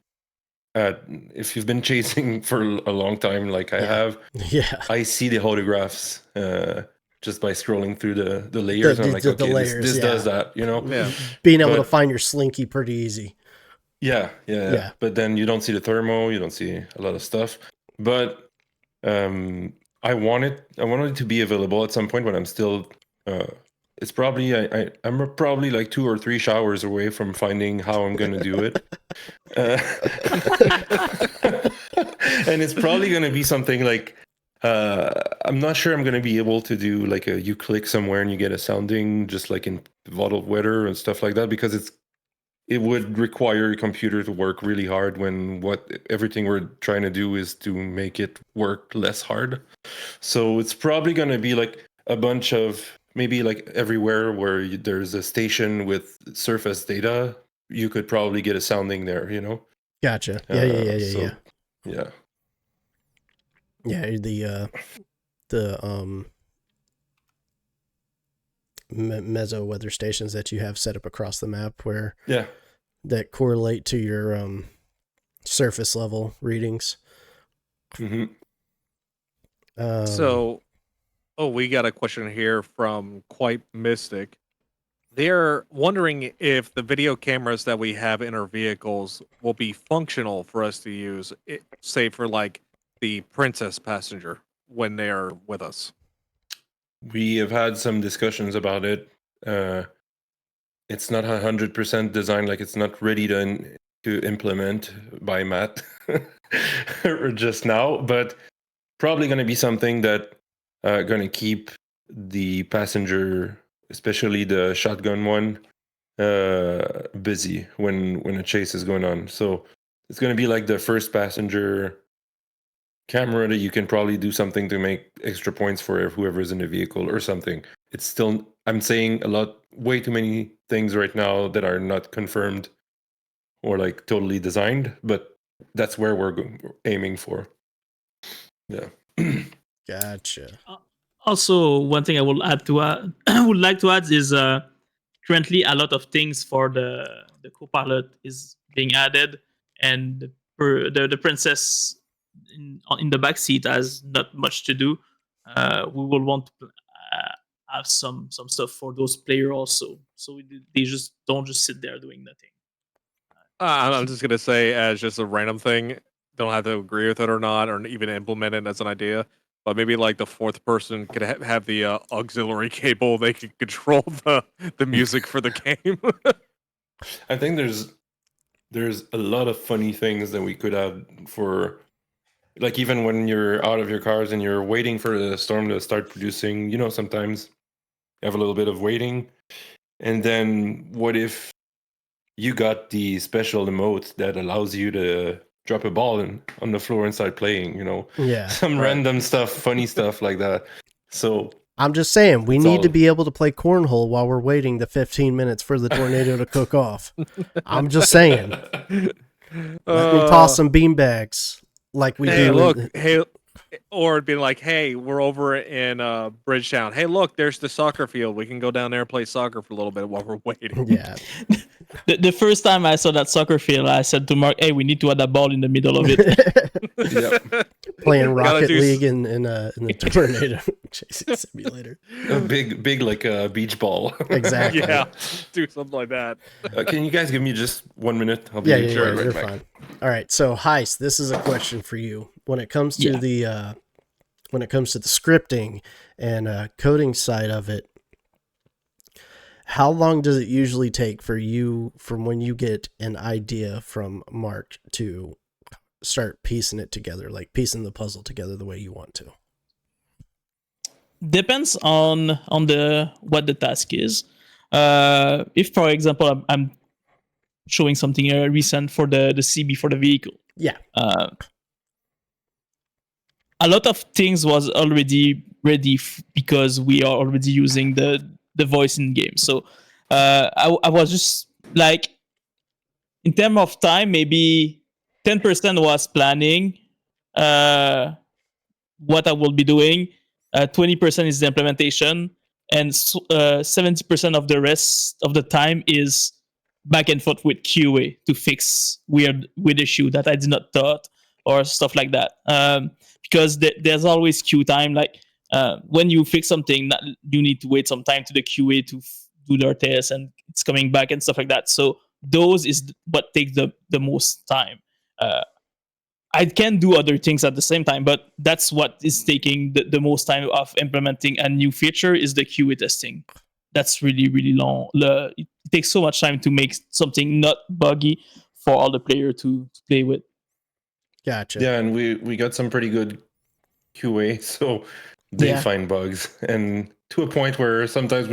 at, if you've been chasing for a long time like I have, I see the photographs just by scrolling through the layers. I'm like, okay, layers, this does that, Yeah. Being able to find your slinky pretty easy. Yeah. But then you don't see the thermo, you don't see a lot of stuff. But I want it to be available at some point, but I'm still it's probably I'm probably like 2 or 3 showers away from finding how I'm gonna do it. And it's probably gonna be something like I'm not sure I'm gonna be able to do like you click somewhere and you get a sounding just like in bottled water and stuff like that, because it would require your computer to work really hard when everything we're trying to do is to make it work less hard. So it's probably going to be like a bunch of, maybe like everywhere where there's a station with surface data, you could probably get a sounding there, Gotcha. Yeah. The meso weather stations that you have set up across the map where that correlate to your surface level readings. Mm-hmm. So Oh, we got a question here from Quite Mystic. They're wondering if the video cameras that we have in our vehicles will be functional for us to use, say for like the princess passenger when they are with us. We have had some discussions about it. It's not 100% designed, like it's not ready to implement by Matt just now, but probably going to be something that going to keep the passenger, especially the shotgun one, busy when a chase is going on. So it's going to be like the first passenger camera that you can probably do something to make extra points for whoever's in the vehicle or something. It's still, I'm saying way too many things right now that are not confirmed or like totally designed, but that's where we're aiming for. Yeah. Gotcha. Also, one thing I will add to would like to add is currently a lot of things for the co-pilot is being added, and the princess in the back seat has not much to do. We will want to have some stuff for those players also, so they just don't just sit there doing nothing. I'm just gonna say, as just a random thing, don't have to agree with it or not, or even implement it as an idea. But maybe like the fourth person could have the auxiliary cable. They could control the music for the game. I think there's a lot of funny things that we could add for, like, even when you're out of your cars and you're waiting for the storm to start producing, sometimes you have a little bit of waiting. And then what if you got the special emote that allows you to drop a ball on the floor and start playing, Yeah. some Right. random stuff, funny stuff like that. So I'm just saying, we It's need to all- be able to play cornhole while we're waiting the 15 minutes for the tornado to cook off. I'm just saying. Let me toss some beanbags like we Hey, do. look, hey, or it'd be like, hey, we're over in Bridgetown. Hey, look, there's the soccer field. We can go down there and play soccer for a little bit while we're waiting. Yeah. The first time I saw that soccer field, I said to Mark, "Hey, we need to add a ball in the middle of it." Yep. Playing Gotta Rocket do League in the tornado chasing simulator. A big like a beach ball. Exactly. Yeah, do something like that. Can you guys give me just 1 minute? I'll Yeah, be yeah, right you're back. fine. All right, so Hice, this is a question for you. When it comes to the scripting and coding side of it, how long does it usually take for you from when you get an idea from Mark to start piecing it together, like piecing the puzzle together the way you want to? Depends on the what the task is. If, for example, I'm showing something recent for the CB for the vehicle, Yeah. A lot of things was already ready because we are already using the voice in game. So I was just like, in terms of time, maybe 10% was planning what I will be doing. 20% is the implementation, and 70% of the rest of the time is back and forth with QA to fix weird issue that I did not thought or stuff like that. Because there's always queue time. Like when you fix something, you need to wait some time to the QA to do their test, and it's coming back and stuff like that. So those is what takes the most time. I can do other things at the same time, but that's what is taking the most time of implementing a new feature is the QA testing. That's really, really long. It takes so much time to make something not buggy for all the player to play with. Gotcha. Yeah, and we got some pretty good QA, so they Yeah. find bugs, and to a point where sometimes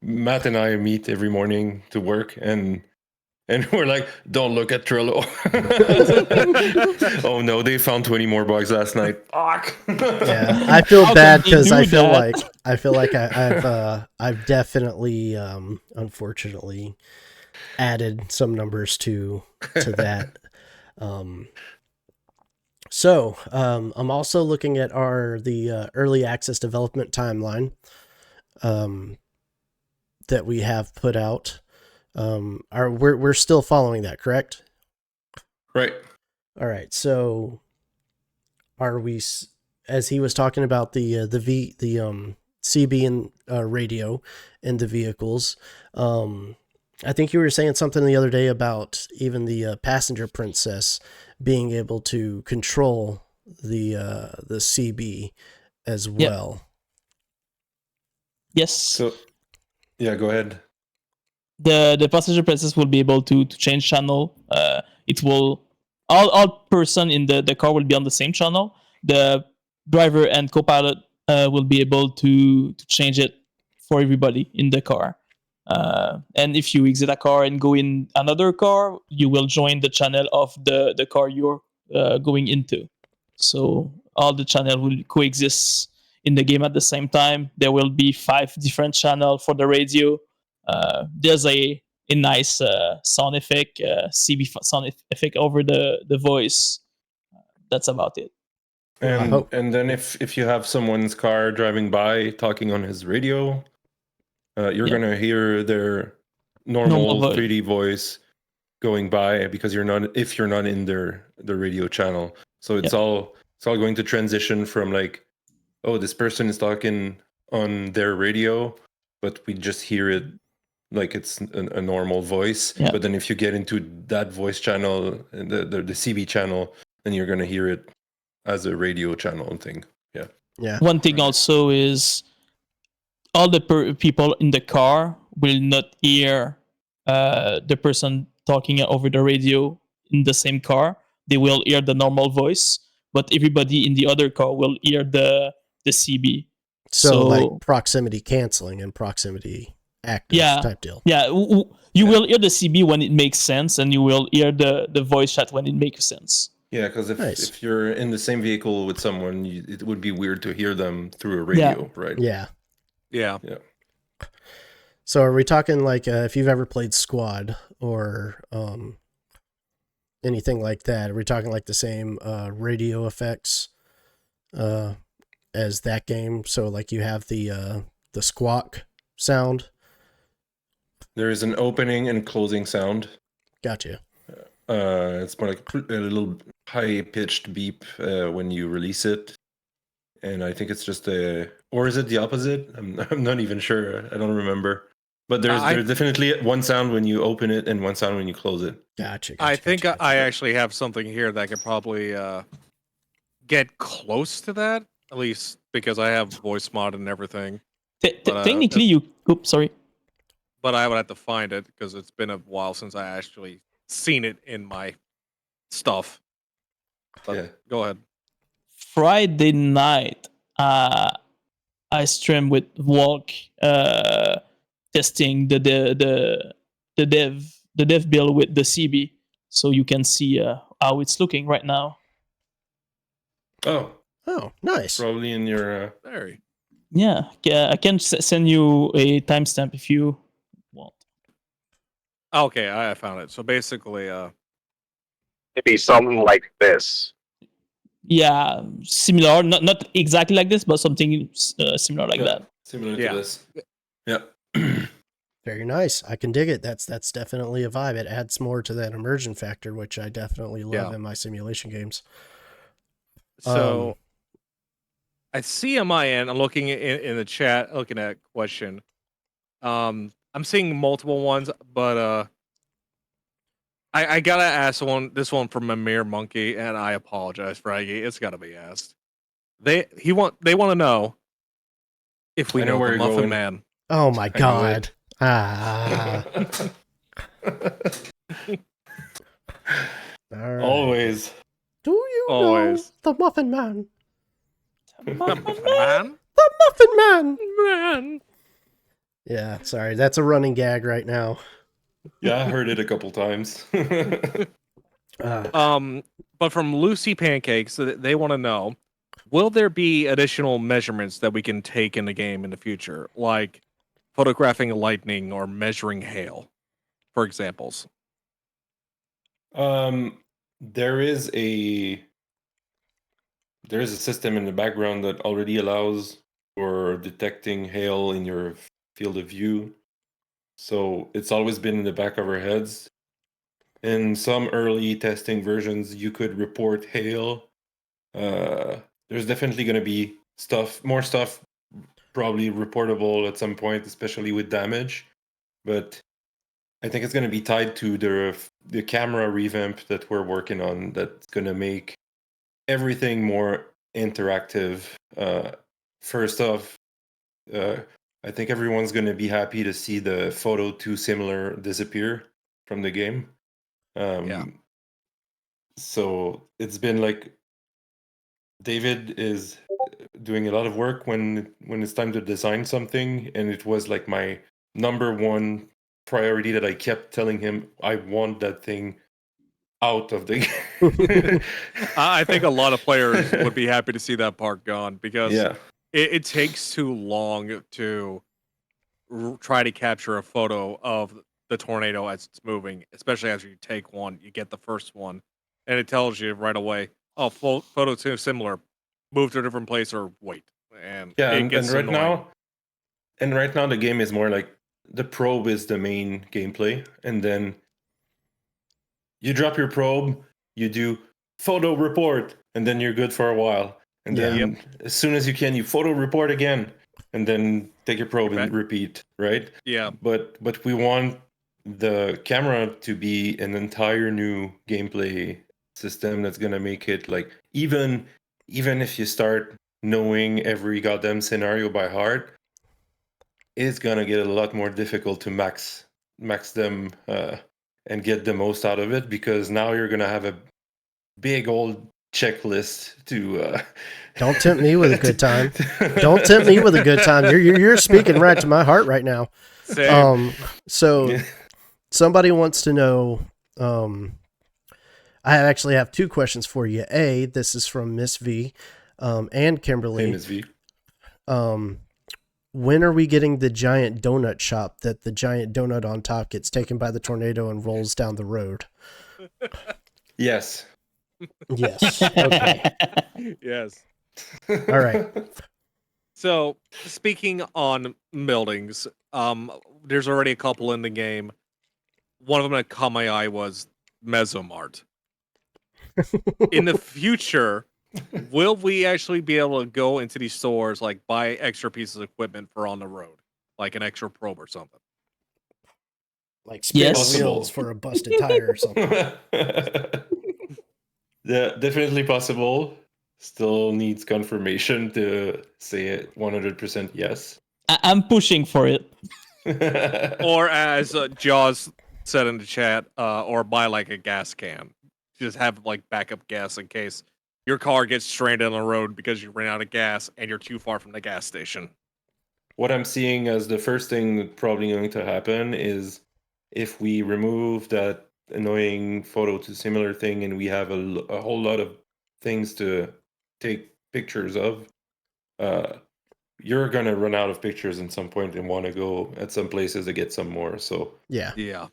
Matt and I meet every morning to work, and we're like, don't look at Trello. Oh no, they found 20 more bugs last night. Fuck. Yeah, I feel How bad can they because do I feel like I've definitely unfortunately added some numbers to that. So I'm also looking at the early access development timeline that we have put out. We're still following that, correct? Right. All right. So are we as he was talking about the CB and radio in the vehicles. I think you were saying something the other day about even the passenger princess being able to control the CB as Yep. well. Yes. So, yeah, go ahead. The passenger princess will be able to change channel. It will all person in the car will be on the same channel. The driver and co-pilot will be able to change it for everybody in the car. And if you exit a car and go in another car, you will join the channel of the car you're going into. So all the channel will coexist in the game at the same time. There will be 5 different channels for the radio. There's a nice sound effect, CB sound effect over the voice. That's about it. And then if you have someone's car driving by talking on his radio, you're gonna hear their normal 3D voice going by because you're not in the radio channel. So it's all going to transition from like, oh, this person is talking on their radio, but we just hear it like it's a normal voice. Yeah. But then if you get into that voice channel, the CB channel, then you're gonna hear it as a radio channel thing. Yeah. Yeah. One thing also is all the people in the car will not hear the person talking over the radio in the same car. They will hear the normal voice, but everybody in the other car will hear the CB. So like proximity canceling and proximity active type deal. Yeah, you will hear the CB when it makes sense, and you will hear the voice chat when it makes sense. Yeah, because if you're in the same vehicle with someone, it would be weird to hear them through a radio, right? Yeah. Yeah. So are we talking like if you've ever played Squad or anything like that? Are we talking like the same radio effects as that game? So like you have the squawk sound. There is an opening and closing sound. Gotcha. It's more like a little high-pitched beep when you release it, and I think it's just or is it the opposite? I'm not even sure. I don't remember. But there's definitely one sound when you open it and one sound when you close it. Gotcha. I think I actually have something here that could probably get close to that, at least because I have voice mod and everything. Technically, you. Oops, sorry. But I would have to find it because it's been a while since I actually seen it in my stuff. But go ahead. Friday night, I streamed with Walk testing the dev build with the CB, so you can see how it's looking right now. Oh, nice. Probably in your. There. Yeah, I can send you a timestamp if you want. Okay, I found it. So basically, maybe something like this. Yeah, similar, not exactly like this, but something similar like that. Similar to this. Yeah. Very nice. I can dig it. That's definitely a vibe. It adds more to that immersion factor, which I definitely love in my simulation games. So I see on my end, I'm looking in the chat, looking at question. I'm seeing multiple ones, but I gotta ask this one from Amir Monkey, and I apologize, Fraggy. It's gotta be asked. They want to know if we know the Muffin Man. Oh my god. Always. Do you know the Muffin Man? Muffin Man? The Muffin Man! Yeah, sorry. That's a running gag right now. Yeah, I heard it a couple times. But from Lucy Pancakes, they want to know, will there be additional measurements that we can take in the game in the future, like photographing lightning or measuring hail, for examples? There is a system in the background that already allows for detecting hail in your field of view. So it's always been in the back of our heads. In some early testing versions, you could report hail there's definitely going to be more stuff, probably reportable at some point, especially with damage. But I think it's going to be tied to the camera revamp that we're working on. That's going to make everything more interactive. First off, I think everyone's going to be happy to see the photo too similar disappear from the game. Yeah. So it's been like David is doing a lot of work when it's time to design something, and it was like my number one priority that I kept telling him I want that thing out of the game. I think a lot of players would be happy to see that part gone because Yeah. it takes too long to try to capture a photo of the tornado as it's moving, especially after you take one, you get the first one, and it tells you right away, oh, photo too similar, move to a different place or wait, and Yeah, it and gets right annoying. now the game is more like the probe is the main gameplay, and then you drop your probe, you do photo report, and then you're good for a while. And Yeah. then as soon as you can, you photo report again, and then take your probe and repeat, right? Yeah. But we want the camera to be an entire new gameplay system that's gonna make it like even if you start knowing every goddamn scenario by heart, it's gonna get a lot more difficult to max them and get the most out of it, because now you're gonna have a big old checklist to Don't tempt me with a good time. Don't tempt me with a good time. You're speaking right to my heart right now. Same. So somebody wants to know, I actually have two questions for you. A, this is from Miss V, and Kimberly. Hey, Ms. V. When are we getting the giant donut shop that the giant donut on top gets taken by the tornado and rolls down the road? Yes. Yes. Okay. Yes. All right. So, speaking on buildings, there's already a couple in the game. One of them that caught my eye was Mesomart. In the future, will we actually be able to go into these stores, like buy extra pieces of equipment for on the road, like an extra probe or something? Like spin Yes. wheels for a busted tire or something. Yeah, definitely possible. Still needs confirmation to say it 100% yes. I'm pushing for it. Or as Jaws said in the chat, or buy like a gas can. Just have like backup gas in case your car gets stranded on the road because you ran out of gas and you're too far from the gas station. What I'm seeing as the first thing probably going to happen is if we remove that annoying photo to similar thing and we have a whole lot of things to take pictures of, you're going to run out of pictures at some point and want to go at some places to get some more. So Yeah.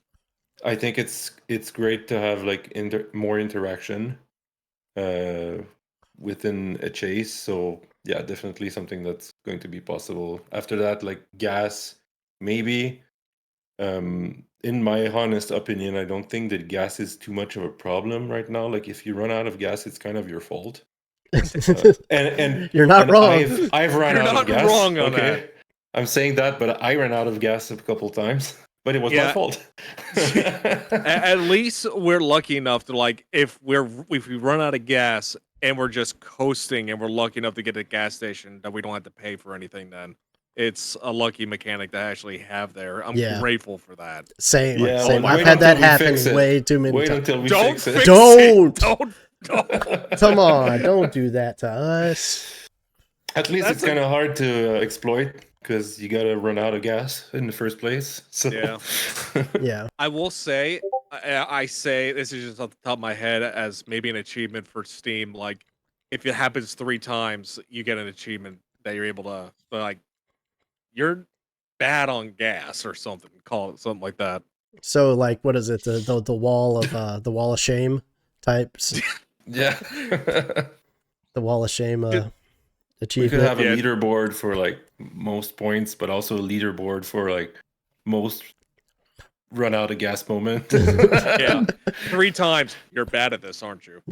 I think it's great to have like more interaction within a chase. So yeah, definitely something that's going to be possible. After that, like gas, maybe. In my honest opinion, I don't think that gas is too much of a problem right now. Like if you run out of gas, it's kind of your fault. And You're not wrong. I've run You're out not of gas. wrong on Okay, that. I'm saying that, but I ran out of gas a couple times. But it was my fault. At least we're lucky enough to like if we run out of gas and we're just coasting and we're lucky enough to get to a gas station that we don't have to pay for anything, then it's a lucky mechanic to actually have there. I'm grateful for that. Same. Yeah, Same. well, I've wait had that until we happen fix it. way too many Wait times. until we Don't fix it. fix Don't. Don't. Come on, don't do that to us. At least it's kind of hard to exploit because you gotta run out of gas in the first place. So Yeah. I will say, I say this is just off the top of my head as maybe an achievement for Steam. Like, if it happens 3 times, you get an achievement that you're able to like. You're bad on gas or something. Call it something like that. So like, what is it? The wall of the wall of shame types. yeah. The wall of shame We achievement. could have a leaderboard for like most points, but also a leaderboard for like most run out of gas moment. Yeah, 3 times. You're bad at this, aren't you?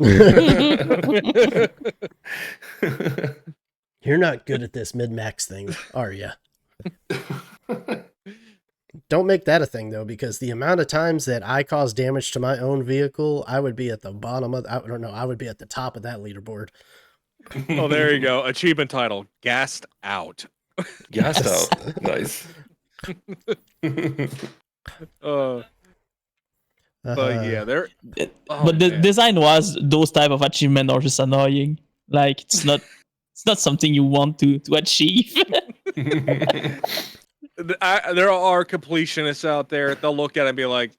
You're not good at this mid-max thing, are ya? Don't make that a thing, though, because the amount of times that I cause damage to my own vehicle, I would be at the bottom of, I don't know, I would be at the top of that leaderboard. Oh, there you go. Achievement title: Gassed Out. Gassed Yes. out. Nice. But yeah, there. Oh, But the man. design-wise, those type of achievements are just annoying. Like it's not something you want to achieve. There are completionists out there. They'll look at it and be like,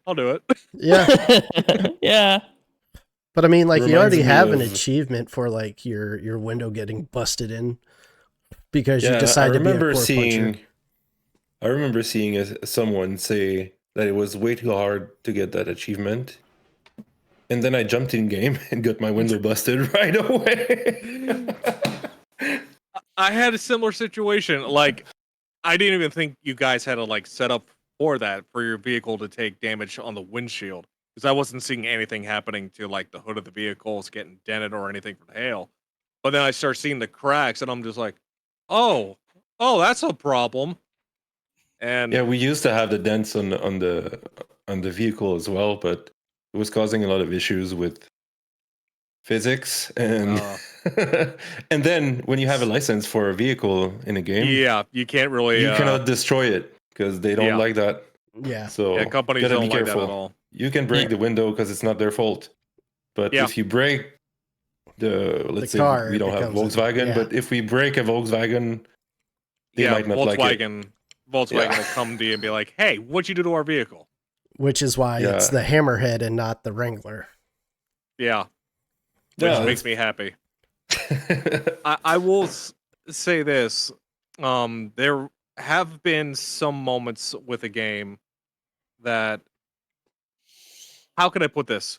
I'll do it. Yeah. Yeah. But I mean, like, you Reminds already me have an of- achievement for, like, your window getting busted in because you Yeah, decide to be a remember core puncher. I remember seeing someone say that it was way too hard to get that achievement. And then I jumped in game and got my window busted right away. I had a similar situation. Like, I didn't even think you guys had to like set up for that for your vehicle to take damage on the windshield, because I wasn't seeing anything happening to like the hood of the vehicles getting dented or anything from hail. But then I start seeing the cracks, and I'm just like, oh, that's a problem. And Yeah, we used to have the dents on the vehicle as well, but it was causing a lot of issues with physics and and then when you have a license for a vehicle in a game, yeah, you can't really. you cannot destroy it because they don't yeah. like that. Yeah. So Yeah, companies gotta don't be like careful. that at all. You can break Yeah. the window because it's not their fault, but Yeah. if you break let's say car, we it don't have becomes Volkswagen, yeah. but if we break a Volkswagen, they might not like it. Volkswagen Yeah. will come to you and be like, "Hey, what'd you do to our vehicle?" Which is why it's Yeah. the Hammerhead and not the Wrangler. Yeah, which Yeah, makes me happy. I will say this: there have been some moments with a game that, how can I put this,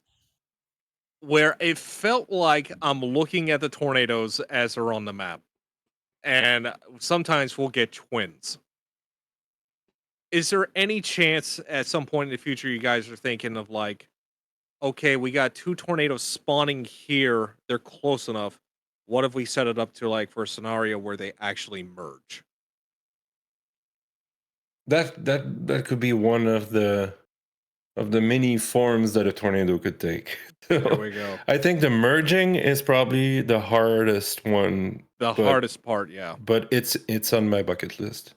where it felt like I'm looking at the tornadoes as they're on the map, and sometimes we'll get twins. Is there any chance at some point in the future you guys are thinking of like, okay, we got 2 tornadoes spawning here, they're close enough. What if we set it up to like for a scenario where they actually merge? that could be one of the many forms that a tornado could take. There we go. I think the merging is probably the hardest one, The hardest part, yeah. but it's on my bucket list.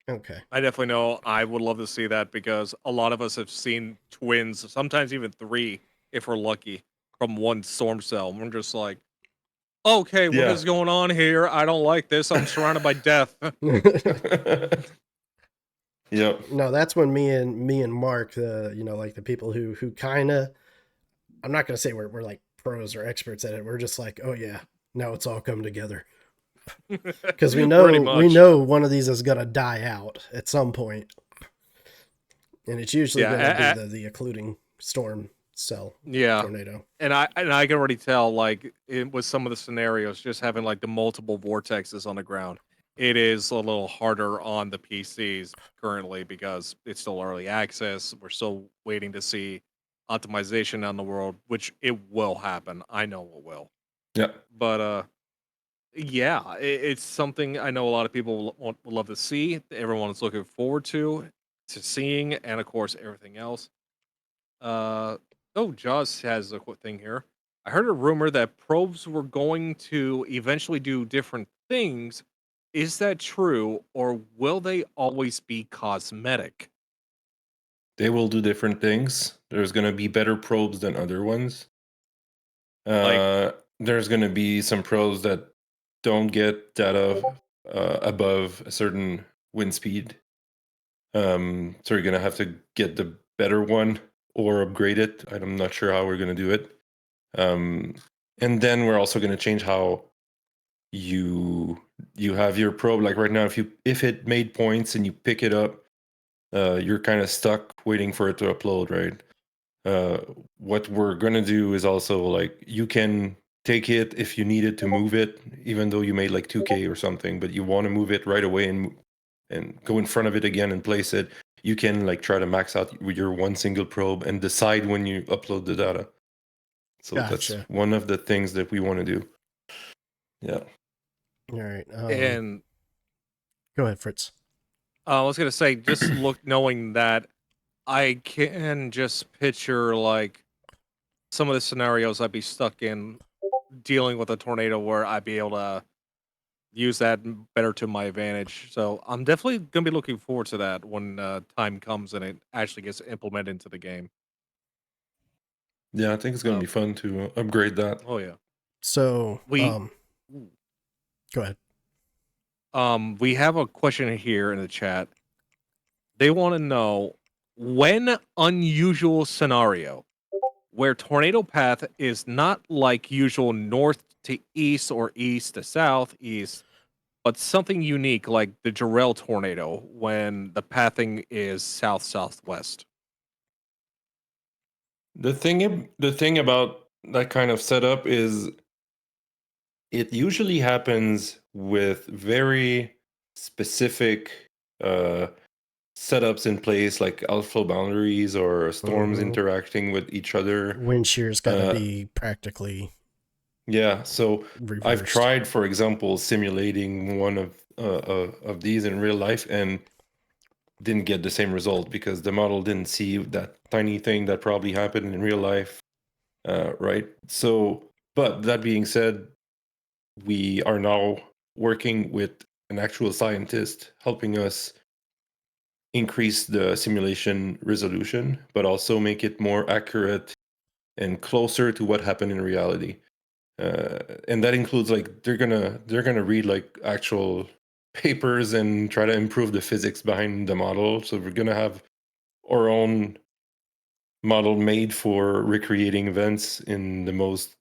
Okay. I definitely know I would love to see that, because a lot of us have seen twins, sometimes even 3 if we're lucky, from one storm cell. We're just like, okay, what Yeah. is going on here? I don't like this. I'm surrounded by death. Yep. No, that's when me and Mark, like the people who kind of, I'm not gonna say we're like pros or experts at it. We're just like, oh yeah, now it's all come together, because we Pretty know much. one of these is gonna die out at some point, and it's usually gonna be the occluding storm cell Yeah. tornado. And I can already tell, like, with some of the scenarios, just having like the multiple vortexes on the ground, it is a little harder on the PCs currently because it's still early access. We're still waiting to see optimization on the world, which it will happen. I know it will. Yep. But yeah, it's something I know a lot of people would love to see. Everyone is looking forward to seeing, and of course everything else. Jaws has a quick thing here. I heard a rumor that probes were going to eventually do different things. Is that true, or will they always be cosmetic? They will do different things. There's gonna be better probes than other ones. There's gonna be some probes that don't get data above a certain wind speed. So you're gonna have to get the better one or upgrade it. I'm not sure how we're gonna do it. And then we're also gonna change how you have your probe. Like right now, if it made points and you pick it up, you're kind of stuck waiting for it to upload, right? What we're gonna do is also like you can take it if you needed to move it, even though you made like 2K or something, but you want to move it right away and go in front of it again and place it. you can like try to max out with your one single probe and decide when you upload the data. So that's Gotcha. one of the things that we want to do. Yeah. All right. And Go ahead, Fritz. I was gonna say, just knowing that, I can just picture like some of the scenarios I'd be stuck in dealing with a tornado where I'd be able to use that better to my advantage. So I'm definitely gonna be looking forward to that when time comes and it actually gets implemented into the game. Yeah, I think it's going to be fun to upgrade that. Oh yeah. So, We go ahead. we have a question here in the chat. They want to know, when unusual scenario where tornado path is not like usual north to east or east to southeast, but something unique like the Jarrell tornado when the pathing is south southwest. The thing about that kind of setup is it usually happens with very specific setups in place, like outflow boundaries or storms interacting with each other. Wind shear's got to be practically Yeah, so reversed. I've tried, for example, simulating one of these in real life and didn't get the same result because the model didn't see that tiny thing that probably happened in real life, right? So, but that being said, we are now working with an actual scientist helping us increase the simulation resolution, but also make it more accurate and closer to what happened in reality. And that includes like they're gonna read like actual papers and try to improve the physics behind the model. So we're gonna have our own model made for recreating events in the most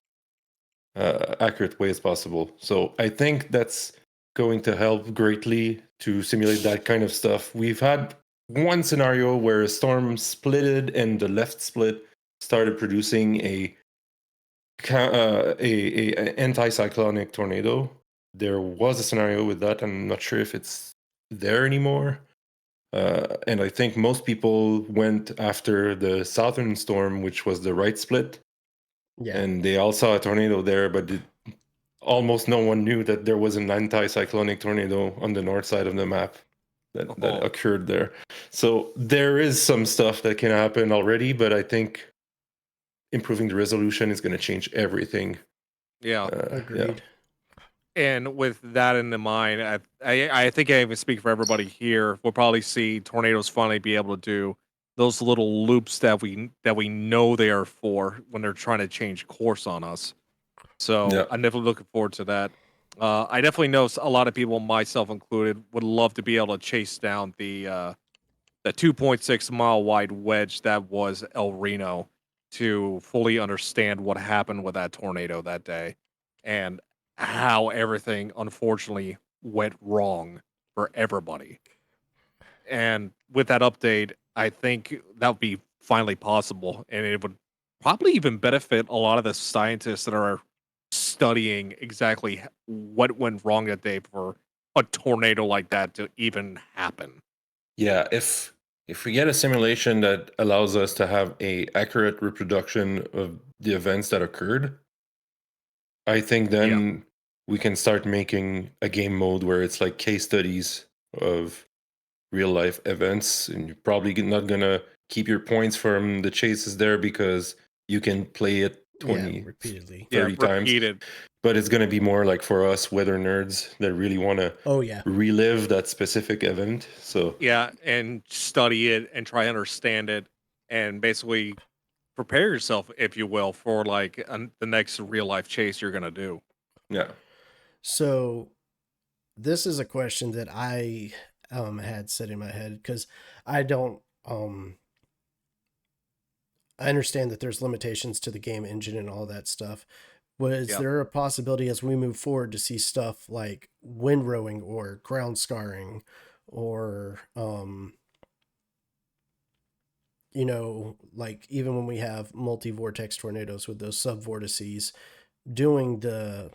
accurate way as possible. So I think that's going to help greatly to simulate that kind of stuff. We've had one scenario where a storm splitted and the left split started producing a anticyclonic tornado. There was a scenario with that. I'm not sure if it's there anymore. And I think most people went after the southern storm, which was the right split. Yeah. And they all saw a tornado there, but almost no one knew that there was an anticyclonic tornado on the north side of the map that occurred there. So there is some stuff that can happen already, but I think improving the resolution is going to change everything. Yeah. Agreed. And with that in mind, I think I even speak for everybody here. We'll probably see tornadoes finally be able to do those little loops that we know they are for when they're trying to change course on us. So I'm definitely looking forward to that. I definitely know a lot of people, myself included, would love to be able to chase down the 2.6 mile wide wedge that was El Reno to fully understand what happened with that tornado that day and how everything unfortunately went wrong for everybody. And with that update, I think that would be finally possible, and it would probably even benefit a lot of the scientists that are studying exactly what went wrong that day for a tornado like that to even happen. Yeah, if we get a simulation that allows us to have a accurate reproduction of the events that occurred, I think then we can start making a game mode where it's like case studies of real life events, and you're probably not gonna keep your points from the chases there because you can play it 20 repeatedly 30 times, but it's gonna be more like for us weather nerds that really want to relive that specific event. So and study it and try to understand it and basically prepare yourself, if you will, for like the next real life chase you're gonna do. Yeah. So this is a question that I had set in my head because I don't I understand that there's limitations to the game engine and all that stuff. Was there a possibility as we move forward to see stuff like wind rowing or ground scarring or you know, like even when we have multi-vortex tornadoes with those sub-vortices doing the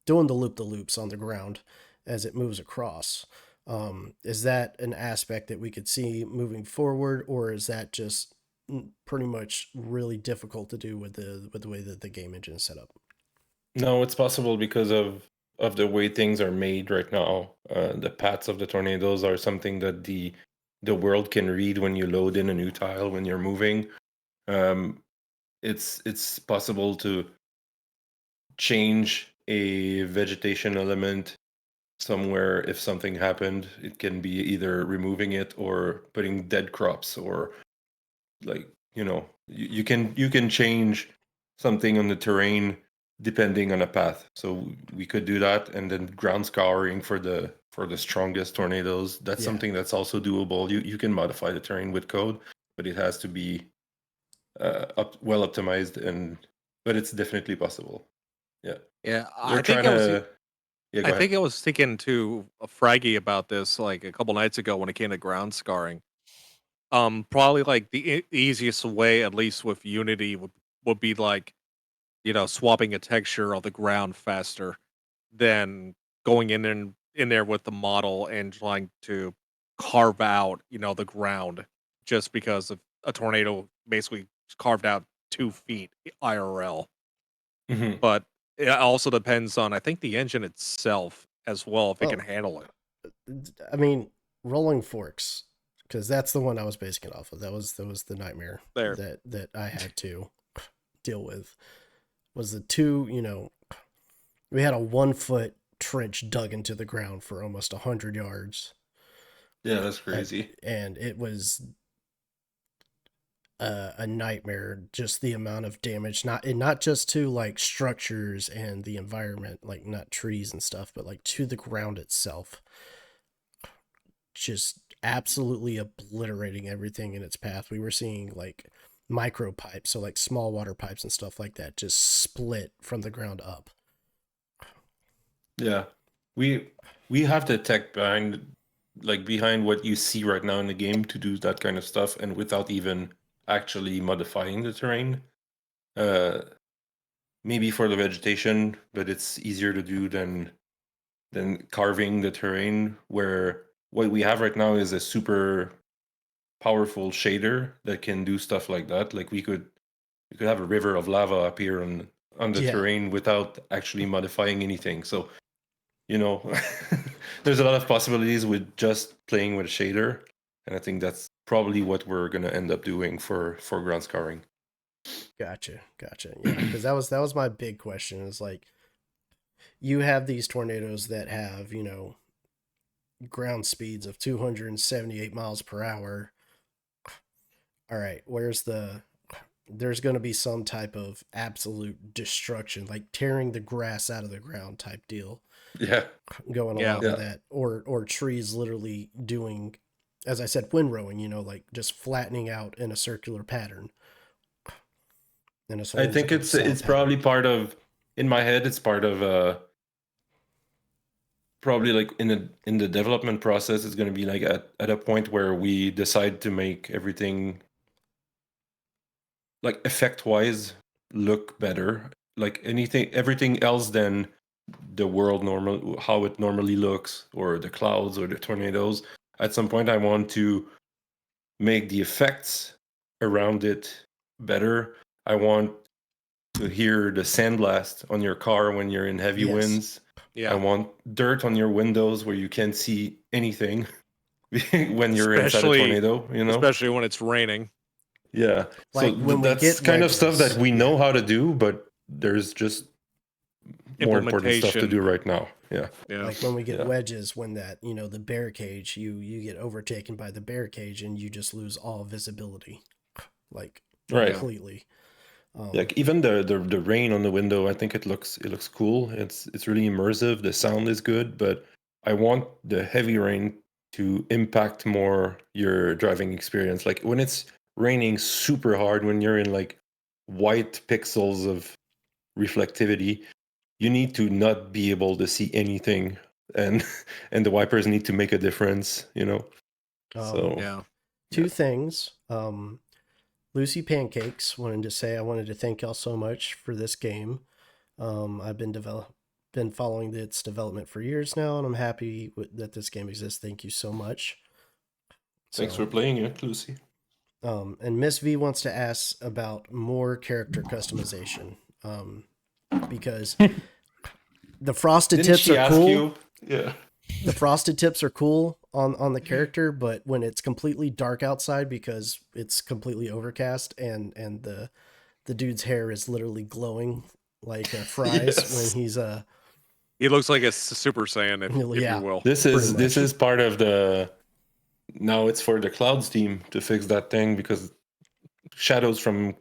loop-the-loops on the ground as it moves across? Is that an aspect that we could see moving forward, or is that just pretty much really difficult to do with the way that the game engine is set up? No, it's possible because of the way things are made right now. The paths of the tornadoes are something that the world can read when you load in a new tile when you're moving. Um, it's possible to change a vegetation element somewhere if something happened. It can be either removing it or putting dead crops, or like, you can change something on the terrain depending on a path. So we could do that, and then ground scouring for the strongest tornadoes. That's Yeah. something that's also doable. You can modify the terrain with code, but it has to be well optimized, but it's definitely possible. Yeah. Yeah, We're I think trying I was to. Yeah, go I ahead. think I was thinking to Fraggy about this like a couple nights ago when it came to ground scarring. Probably like the easiest way, at least with Unity, would be like, swapping a texture on the ground faster than going in there with the model and trying to carve out, the ground just because of a tornado basically carved out 2 feet IRL. Mhm. But it also depends on, I think, the engine itself as well, if it can Oh. handle it. I mean, rolling forks, because that's the one I was basing it off of. That was the nightmare There. that I had to deal with. Was the two, we had a 1 foot trench dug into the ground for almost 100 yards. Yeah, that's crazy. And it was a nightmare, just the amount of damage, not just to like structures and the environment, like not trees and stuff, but like to the ground itself, just absolutely obliterating everything in its path. We were seeing like micro pipes, so like small water pipes and stuff like that, just split from the ground up. Yeah, we have the tech behind what you see right now in the game to do that kind of stuff, and without even actually modifying the terrain. Uh, Maybe for the vegetation, but it's easier to do than carving the terrain. Where what we have right now is a super powerful shader that can do stuff like that. Like we could have a river of lava appear on the Yeah. terrain without actually modifying anything. So there's a lot of possibilities with just playing with a shader, and I think that's probably what we're gonna end up doing for ground scouring. Gotcha. Yeah, because that was my big question. Is like, you have these tornadoes that have, ground speeds of 278 miles per hour. All right, there's going to be some type of absolute destruction, like tearing the grass out of the ground type deal Yeah, going Yeah. along with that, or trees literally doing, as I said, windrowing, like just flattening out in a circular pattern. I think it's probably part of, in my head, it's part of probably like in the development process. It's going to be like at a point where we decide to make everything like effect wise look better, like everything else than the world normal, how it normally looks, or the clouds or the tornadoes. At some point I want to make the effects around it better. I want to hear the sandblast on your car when you're in heavy Yes. winds. I Yeah. want dirt on your windows where you can't see anything when you're inside a Especially- tornado, Especially when it's raining. Yeah. Like So when we that's get kind of stuff wedges, that we know yeah. how to do, but there's just more important stuff to Implementation. do right now. Yeah. Yeah. Like when we get Yeah. wedges, when that, the bear cage, you get overtaken by the bear cage and you just lose all visibility, like Right. completely. Like even the rain on the window, I think it looks cool. It's really immersive. The sound is good, but I want the heavy rain to impact more your driving experience. Like when it's raining super hard, when you're in like white pixels of reflectivity, you need to not be able to see anything, and and the wipers need to make a difference. So Yeah. Two things. Lucy Pancakes wanted to say I wanted to thank y'all so much for this game. I've been been following its development for years now, and I'm happy that this game exists. Thank you so much. Thanks for playing it, Lucy. And Miss V wants to ask about more character customization, because the frosted Didn't tips she are ask cool. you? Yeah. The frosted tips are cool on the character, but when it's completely dark outside because it's completely overcast and the dude's hair is literally glowing like fries Yes. when he's He looks like a Super Saiyan, if Yeah. you will. This Pretty is much. part of the. Now it's for the clouds team to fix that thing because shadows from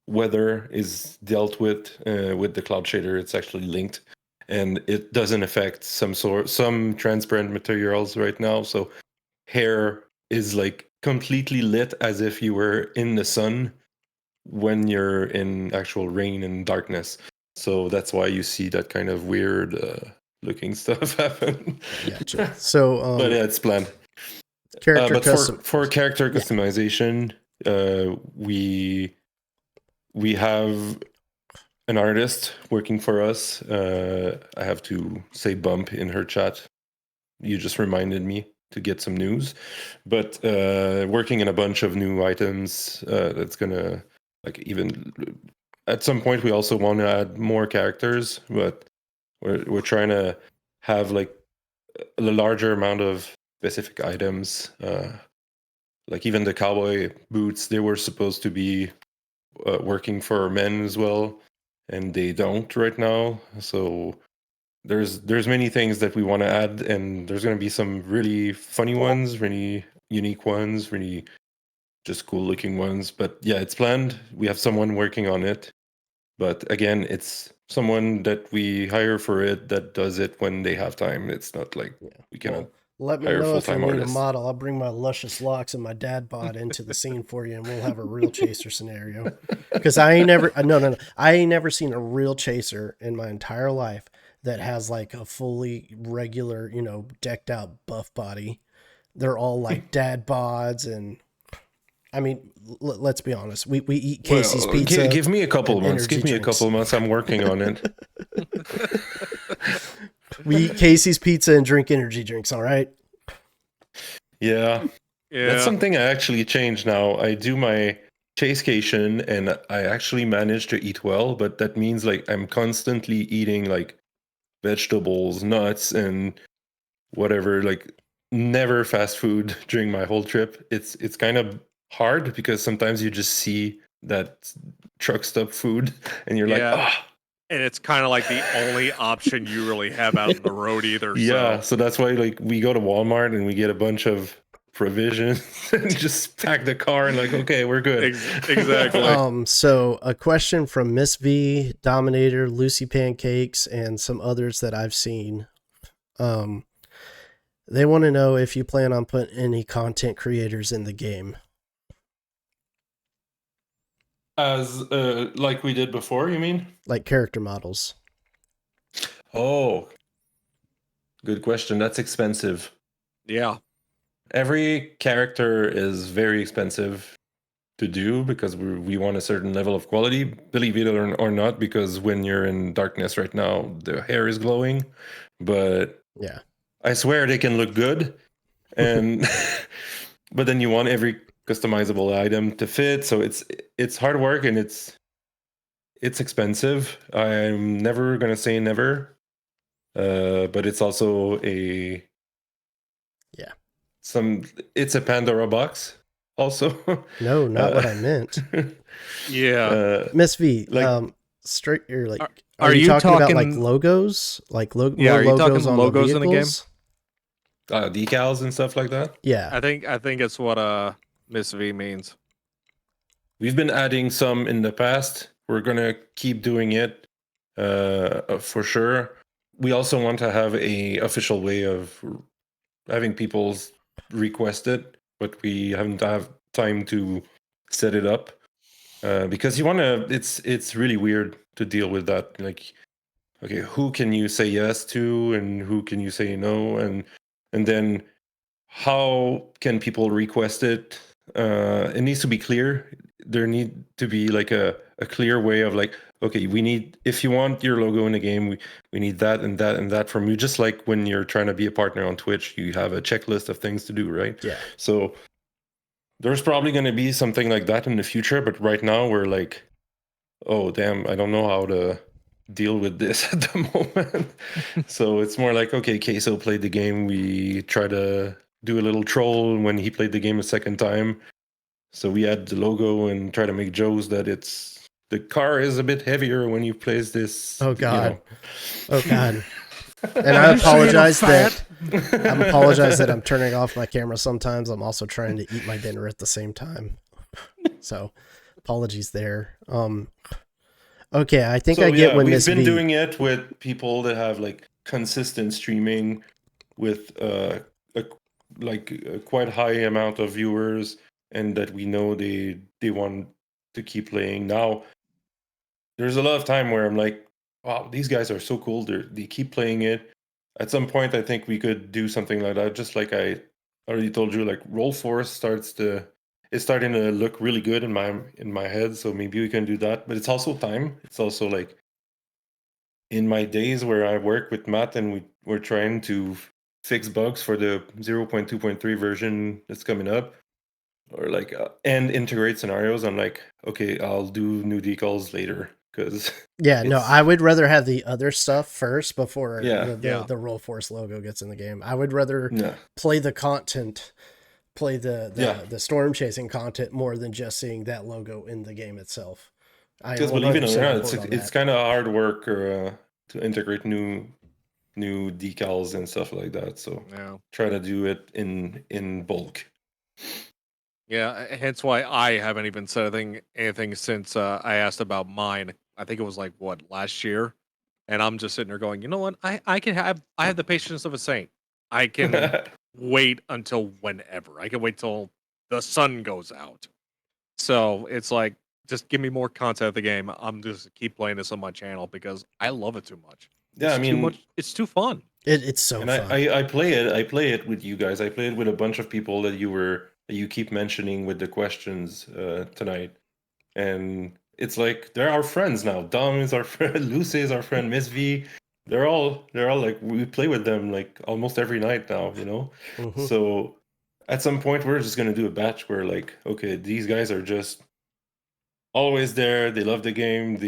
weather is dealt with the cloud shader. It's actually linked, and it doesn't affect some transparent materials right now. So hair is like completely lit as if you were in the sun when you're in actual rain and darkness. So that's why you see that kind of weird looking stuff happen. Gotcha. So But yeah, it's planned. character But custom for character customization, we have an artist working for us. I have to say bump in her chat. You just reminded me to get some news. But working in a bunch of new items that's gonna like even at some point we also want to add more characters, but we're trying to have like a larger amount of specific items. Like even the cowboy boots, they were supposed to be working for men as well, and they don't right now. So there's many things that we want to add, and there's going to be some really funny ones, really unique ones, really just cool looking ones. But yeah, it's planned. We have someone working on it, but again, it's someone that we hire for it that does it when they have time. It's not like we cannot. Let me hire know if you full-time need artists. a model. I'll bring my luscious locks and my dad bod into the scene for you, and we'll have a real chaser scenario. Because I ain't never, no, I ain't never seen a real chaser in my entire life that has like a fully regular, decked out buff body. They're all like dad bods, and I mean, let's be honest. We eat Casey's pizza. Give me a couple and months. energy Give me a drinks. couple months. I'm working on it. We eat Casey's pizza and drink energy drinks. All right. Yeah. Yeah. That's something I actually changed now. I do my chasecation and I actually manage to eat well, but that means like I'm constantly eating like vegetables, nuts, and whatever, like never fast food during my whole trip. It's kind of hard because sometimes you just see that truck stop food and you're like, ah. And it's kind of like the only option you really have out on the road either. Yeah, so that's why like we go to Walmart and we get a bunch of provisions and just pack the car and like, okay, we're good. Exactly. So a question from Miss V, Dominator, Lucy Pancakes, and some others that I've seen. They want to know if you plan on putting any content creators in the game. As like we did before, you mean? Like character models. Oh, good question. That's expensive. Yeah. Every character is very expensive to do because we want a certain level of quality, believe it or not, because when you're in darkness right now, the hair is glowing. But yeah, I swear they can look good. And but then you want every customizable item to fit, so it's hard work and it's expensive. I'm never gonna say never, but it's also it's a Pandora box also. No, not what I meant. Yeah. Miss V, like straight, you're like, are you you talking about like talking- logos, like more are you logos talking on logos the in the game? vehicles? Decals and stuff like that. Yeah, I think it's what Miss V means. We've been adding some in the past. We're gonna keep doing it for sure. We also want to have a official way of having people request it, but we haven't have time to set it up because you want to. It's really weird to deal with that. Like, okay, who can you say yes to, and who can you say no, and then how can people request it? It needs to be clear. There need to be like a a clear way of like, okay, we need, if you want your logo in the game, we need that and that and that from you. Just like when you're trying to be a partner on Twitch, you have a checklist of things to do, right? Yeah. So there's probably going to be something like that in the future, but right now we're like, oh damn, I don't know how to deal with this at the moment. So it's more like, okay, Queso played the game. We try to do a little troll when he played the game a second time. So we add the logo and try to make jokes that the car is a bit heavier when you place this. Oh God. Oh God. And Are I you saying I'm apologize that fat? I apologize that I'm turning off my camera sometimes. I'm also trying to eat my dinner at the same time. So apologies there. Okay, I think I get when we've Miss been V. doing it with people that have like consistent streaming with a quite high amount of viewers, and that we know they want to keep playing. Now there's a lot of time where I'm like, wow, these guys are so cool. They keep playing it. At some point, I think we could do something like that. Just like I already told you, like Roll Force it's starting to look really good in my head. So maybe we can do that. But it's also time. It's also like in my days where I work with Matt and we're trying to fix bugs for the 0.2.3 version that's coming up, or like and integrate scenarios. I'm like, okay, I'll do new decals later because Yeah, no, I would rather have the other stuff first before Yeah. the Roll Force logo gets in the game. I would rather yeah. play the content, play the Yeah. the storm chasing content more than just seeing that logo in the game itself. I am Because believe it or 100% not, on it's board on it's that. kind of hard work to integrate new decals and stuff like that. So Yeah. try to do it in bulk. Yeah, hence why I haven't even said anything since I asked about mine. I think it was like what, last year, and I'm just sitting there going, you know what? I have the patience of a saint. I can wait until whenever. I can wait till the sun goes out. So it's like, just give me more content of the game. I'm just keep playing this on my channel because I love it too much. Yeah, It's I too mean, much. It's too fun. It's so and fun. I play it with you guys. I play it with a bunch of people that you keep mentioning with the questions tonight, and it's like they're our friends now. Dom is our friend, Lucy is our friend, Miss V. They're all like, we play with them like almost every night now, you know. Mhm. So at some point we're just gonna do a batch where like, okay, these guys are just always there. They love the game.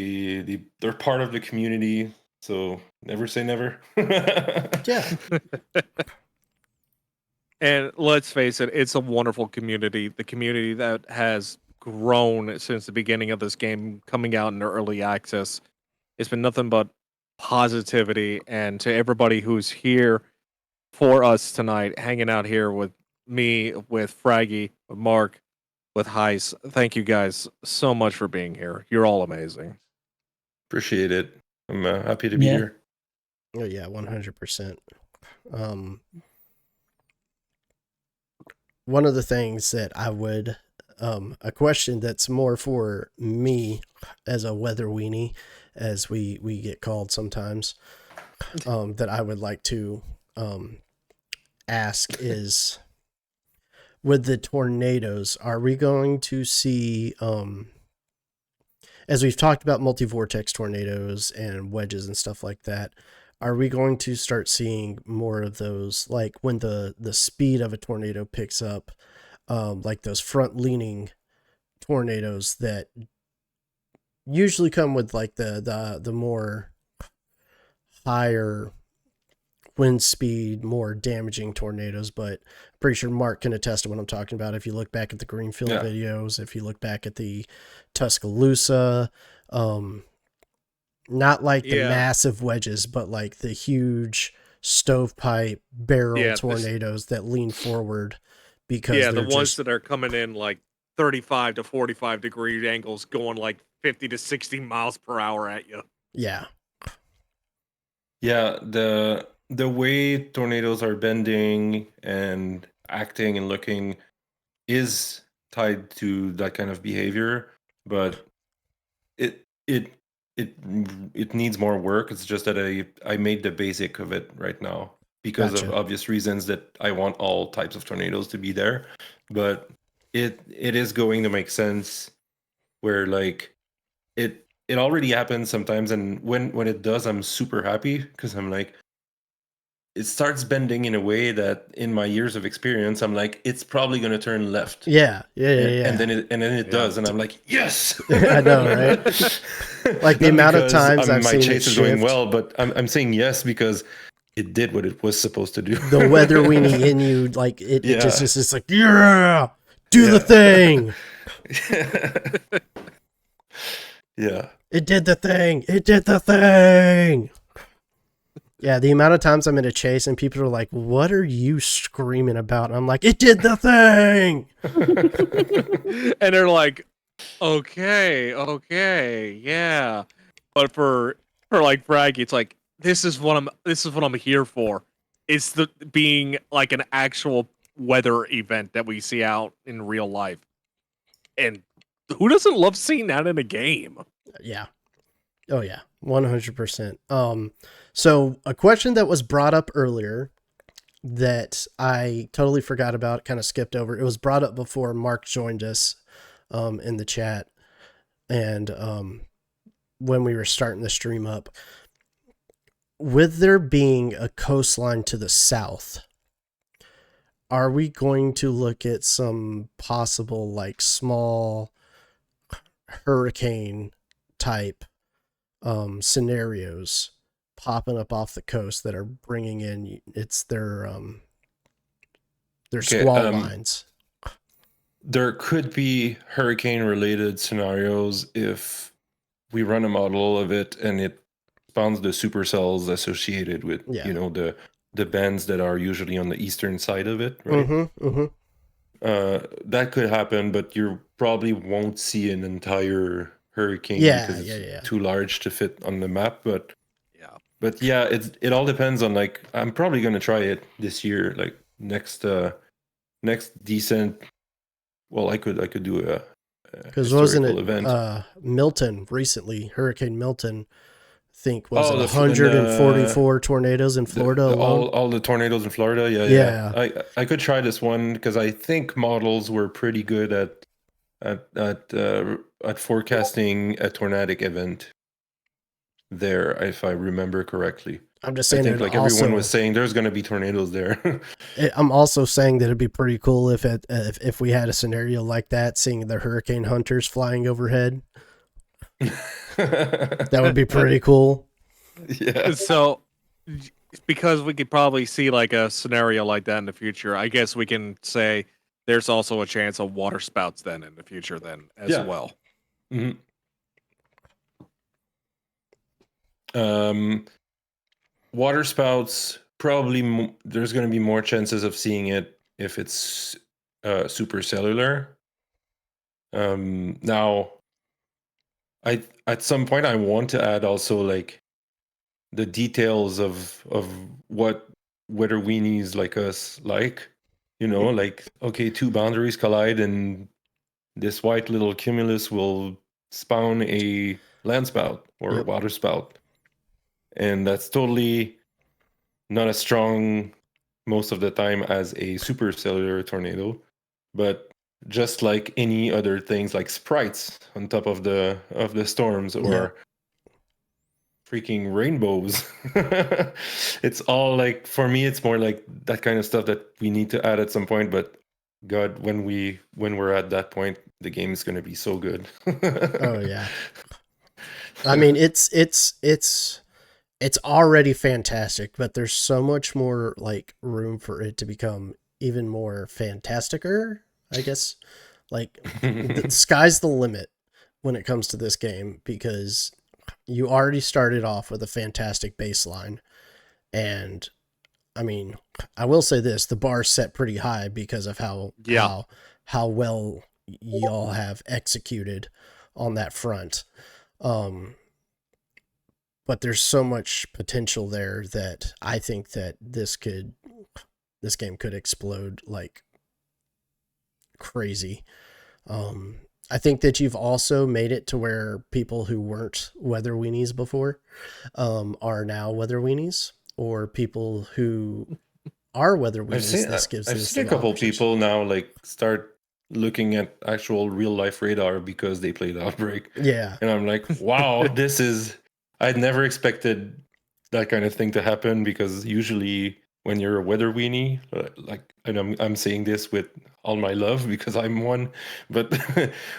They're part of the community. So never say never. Yeah. And let's face it, it's a wonderful community. The community that has grown since the beginning of this game coming out in early access. It's been nothing but positivity. And to everybody who's here for us tonight, hanging out here with me, with Fraggy, with Mark, with Hice, thank you guys so much for being here. You're all amazing. Appreciate it. I'm happy to be Yeah. here. Oh yeah, 100%. One of the things that I would, a question that's more for me as a weather weenie, as we get called sometimes, that I would like to ask is, with the tornadoes, are we going to see, as we've talked about multi-vortex tornadoes and wedges and stuff like that, are we going to start seeing more of those, like when the speed of a tornado picks up, like those front-leaning tornadoes that usually come with like the more higher wind speed, more damaging tornadoes? But I'm pretty sure Mark can attest to what I'm talking about. If you look back at the Greenfield Yeah. videos, if you look back at the Tuscaloosa, not like the Yeah. massive wedges, but like the huge stovepipe barrel Yeah, tornadoes that lean forward because Yeah, the they're ones just, that are coming in like 35 to 45 degree angles, going like 50 to 60 miles per hour at you. yeah. Yeah, the way tornadoes are bending and acting and looking is tied to that kind of behavior, but it it it needs more work. It's just that I made the basic of it right now because of Gotcha. obvious reasons that I want all types of tornadoes to be there, but it is going to make sense where like it already happens sometimes, and when it does, I'm super happy because I'm like, it starts bending in a way that in my years of experience, I'm like, it's probably going to turn left. Yeah. And then it Yeah. does, and I'm like, yes. I know, right? Like the Not amount of because, times I've my seen it chase is going shift. well, but I'm saying yes because it did what it was supposed to do. The weather weenie in you, like it Yeah. just is just like, yeah, do the Yeah. thing. Yeah. It did the thing. It did the thing. Yeah, the amount of times I'm in a chase and people are like, what are you screaming about? And I'm like, it did the thing. And they're like, okay, yeah. But for like Fraggy, it's like this is what I'm here for. It's the being like an actual weather event that we see out in real life. And who doesn't love seeing that in a game? Yeah. Oh yeah, 100%. So a question that was brought up earlier that I totally forgot about, kind of skipped over. It was brought up before Mark joined us in the chat, and when we were starting the stream up, with there being a coastline to the south, are we going to look at some possible like small hurricane type scenarios popping up off the coast that are bringing in their squall lines? There could be hurricane related scenarios if we run a model of it and it spawns the supercells associated with the bands that are usually on the eastern side of it, right? That could happen, but you probably won't see an entire hurricane because it's too large to fit on the map. But yeah, it all depends on, like, I'm probably gonna try it this year, like next decent. Well, I could do a because wasn't it event. Milton recently? Hurricane Milton, I think was it the 144 tornadoes in Florida alone? All the tornadoes in Florida. Yeah. I could try this one because I think models were pretty good at forecasting a tornadic event there, if I remember correctly. I'm just saying, I think like everyone was saying there's going to be tornadoes there. I'm also saying that it'd be pretty cool if we had a scenario like that, seeing the hurricane hunters flying overhead. That would be pretty cool. Yeah. So, because we could probably see like a scenario like that in the future, I guess we can say there's also a chance of water spouts then in the future then as well. Mm-hmm. Water spouts, probably there's going to be more chances of seeing it if it's supercellular. Now, at some point I want to add also like the details of what weather weenies like us like, like, okay, two boundaries collide and this white little cumulus will spawn a land spout or water spout. And that's totally not as strong most of the time as a supercellular tornado, but just like any other things, like sprites on top of the storms or freaking rainbows. It's all like, for me, it's more like that kind of stuff that we need to add at some point. But God, when we're at that point, the game is going to be so good. Oh yeah. I mean, it's already fantastic, but there's so much more like room for it to become even more fantasticer, I guess. Like the sky's the limit when it comes to this game, because you already started off with a fantastic baseline. And I mean, I will say this, the bar's set pretty high because of how well y'all have executed on that front. But there's so much potential there that I think that this game could explode like crazy. I think that you've also made it to where people who weren't weather weenies before are now weather weenies, or people who are weather weenies. I've seen a couple people now like start looking at actual real life radar because they played Outbreak. Yeah. And I'm like, wow, I'd never expected that kind of thing to happen, because usually when you're a weather weenie, and I'm saying this with all my love because I'm one, but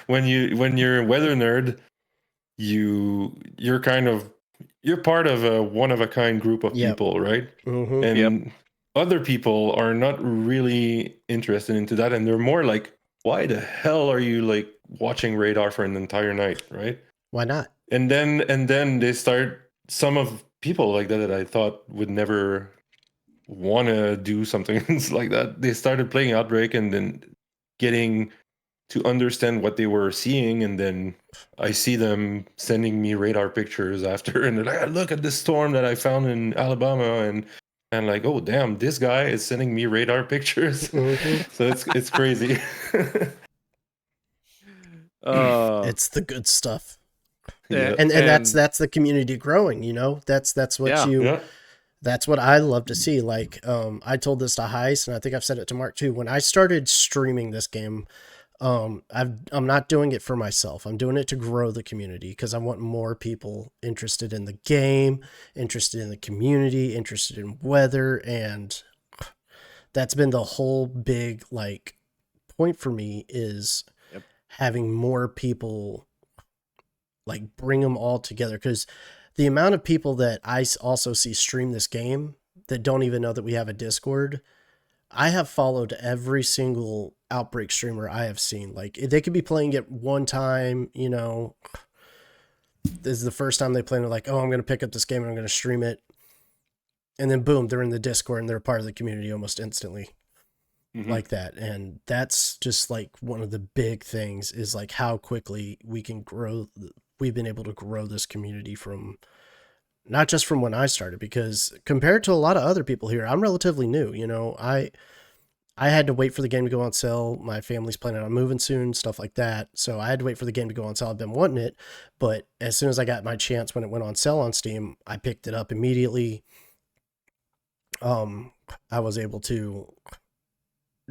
when you're a weather nerd, you're part of a one of a kind group of Yep. people, right? Mm-hmm. And other people are not really interested into that, and they're more like, why the hell are you like watching radar for an entire night, right? Why not? And then they start, some of people like that I thought would never want to do something like that, they started playing Outbreak and then getting to understand what they were seeing. And then I see them sending me radar pictures after, and they're like, "Ah, look at this storm that I found in Alabama," and like, oh damn, this guy is sending me radar pictures. Mhm. So it's crazy. It's the good stuff. Yeah. And that's the community growing, you know. That's what Yeah. Yeah. that's what I love to see. Like I told this to Hice, and I think I've said it to Mark too. When I started streaming this game, I'm not doing it for myself. I'm doing it to grow the community, because I want more people interested in the game, interested in the community, interested in weather, and that's been the whole big like point for me, is Yep. having more people, like bring them all together, because the amount of people that I also see stream this game that don't even know that we have a Discord. I have followed every single Outbreak streamer I have seen. Like they could be playing it one time, you know, this is the first time they play, and they're like, oh, I'm going to pick up this game and I'm going to stream it. And then boom, they're in the Discord and they're part of the community almost instantly. Mhm. Like that. And that's just like one of the big things, is like how quickly we can grow. We've been able to grow this community from not just from when I started, because compared to a lot of other people here, I'm relatively new. You know, I had to wait for the game to go on sale. My family's planning on moving soon, stuff like that. So I had to wait for the game to go on sale. I've been wanting it, but as soon as I got my chance when it went on sale on Steam, I picked it up immediately. I was able to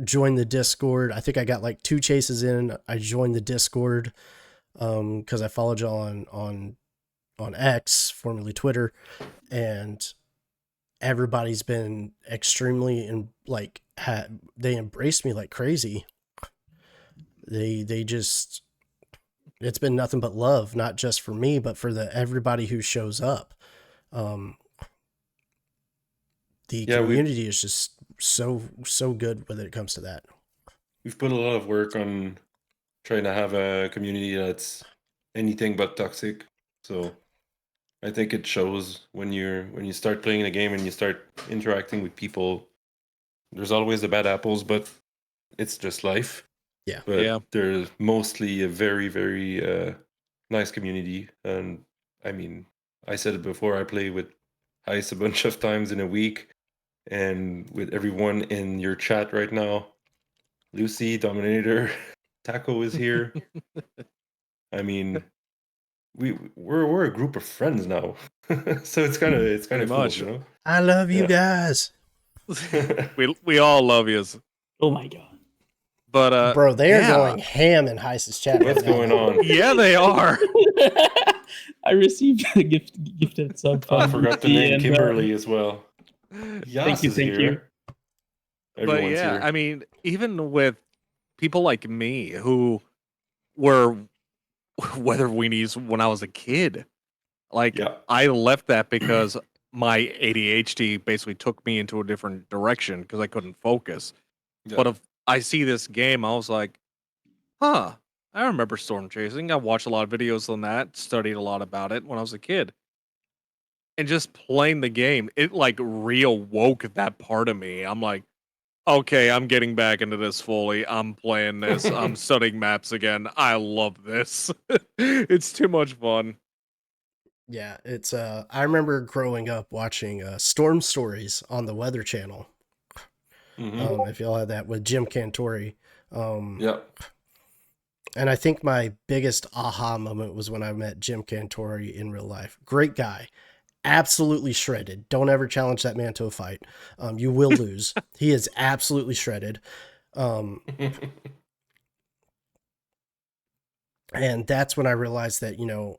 join the Discord. I think I got like 2 chases in. I joined the Discord because I followed you on X, formerly Twitter, and everybody's been extremely, and like they embraced me like crazy. They just, it's been nothing but love, not just for me, but for everybody who shows up. The Yeah, community is just so good when it comes to that. we've put a lot of work on trying to have a community that's anything but toxic. So I think it shows when you start playing the game and you start interacting with people. There's always the bad apples, but it's just life. Yeah. But Yeah. there's mostly a very, very nice community. And I mean, I said it before, I play with Hice a bunch of times in a week, and with everyone in your chat right now. Lucy, Dominator, Taco is here. I mean, we're a group of friends now. So it's kind of Pretty cool, much. you know. I love you Yeah. guys. we all love you, Oh my god. but Bro, they are yeah. going ham in Hice's chat right What's now. going on? Yeah, they are. I received a gifted sub I from forgot to Lucy, name and, Kimberly as well. Thank Yas you, is thank here. you. But Everyone's yeah, here. I mean, even with people like me who were weather weenies when I was a kid, like Yeah. I left that because my ADHD basically took me into a different direction because I couldn't focus. Yeah. But if I see this game, I was like, huh, I remember storm chasing. I watched a lot of videos on that, studied a lot about it when I was a kid. And just playing the game, it like reawoke that part of me. I'm like, okay, I'm getting back into this fully. I'm playing this. I'm studying maps again. I love this. It's too much fun. Yeah, it's I remember growing up watching Storm Stories on the Weather Channel. Mhm. If y'all had that with Jim Cantori. Yeah. And I think my biggest aha moment was when I met Jim Cantori in real life. Great guy. Absolutely shredded. Don't ever challenge that man to a fight. You will lose. He is absolutely shredded. And that's when I realized that, you know,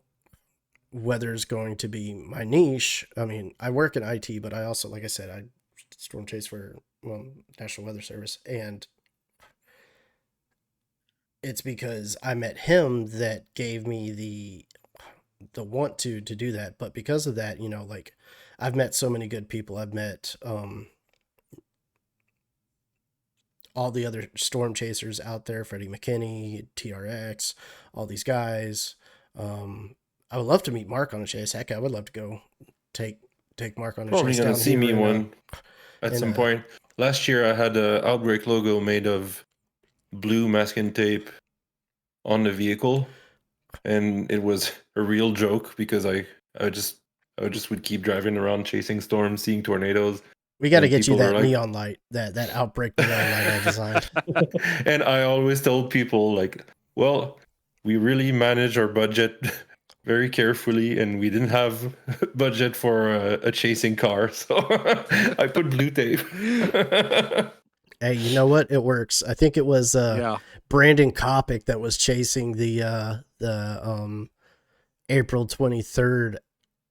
weather is going to be my niche. I mean, I work in IT, but I also, like I said, I storm chase for National Weather Service, and it's because I met him that gave me the want to do that. But because of that, you know, like I've met so many good people. I've met all the other storm chasers out there, Freddie McKinney, TRX, all these guys. I would love to meet Mark on a chase. Heck, I would love to go take Mark on a Probably chase gonna down see here me in, one at some point. Last year, I had a OUTBRK logo made of blue masking tape on the vehicle, and it was a real joke because I just would keep driving around chasing storms, seeing tornadoes. We got to and get you people were that like- neon light, that OUTBRK neon light I designed. And I always told people like, well, we really manage our budget very carefully, and we didn't have budget for a chasing car, so I put blue tape. Hey, you know what? It works. I think it was Yeah. Brandon Kopic that was chasing the April 23rd,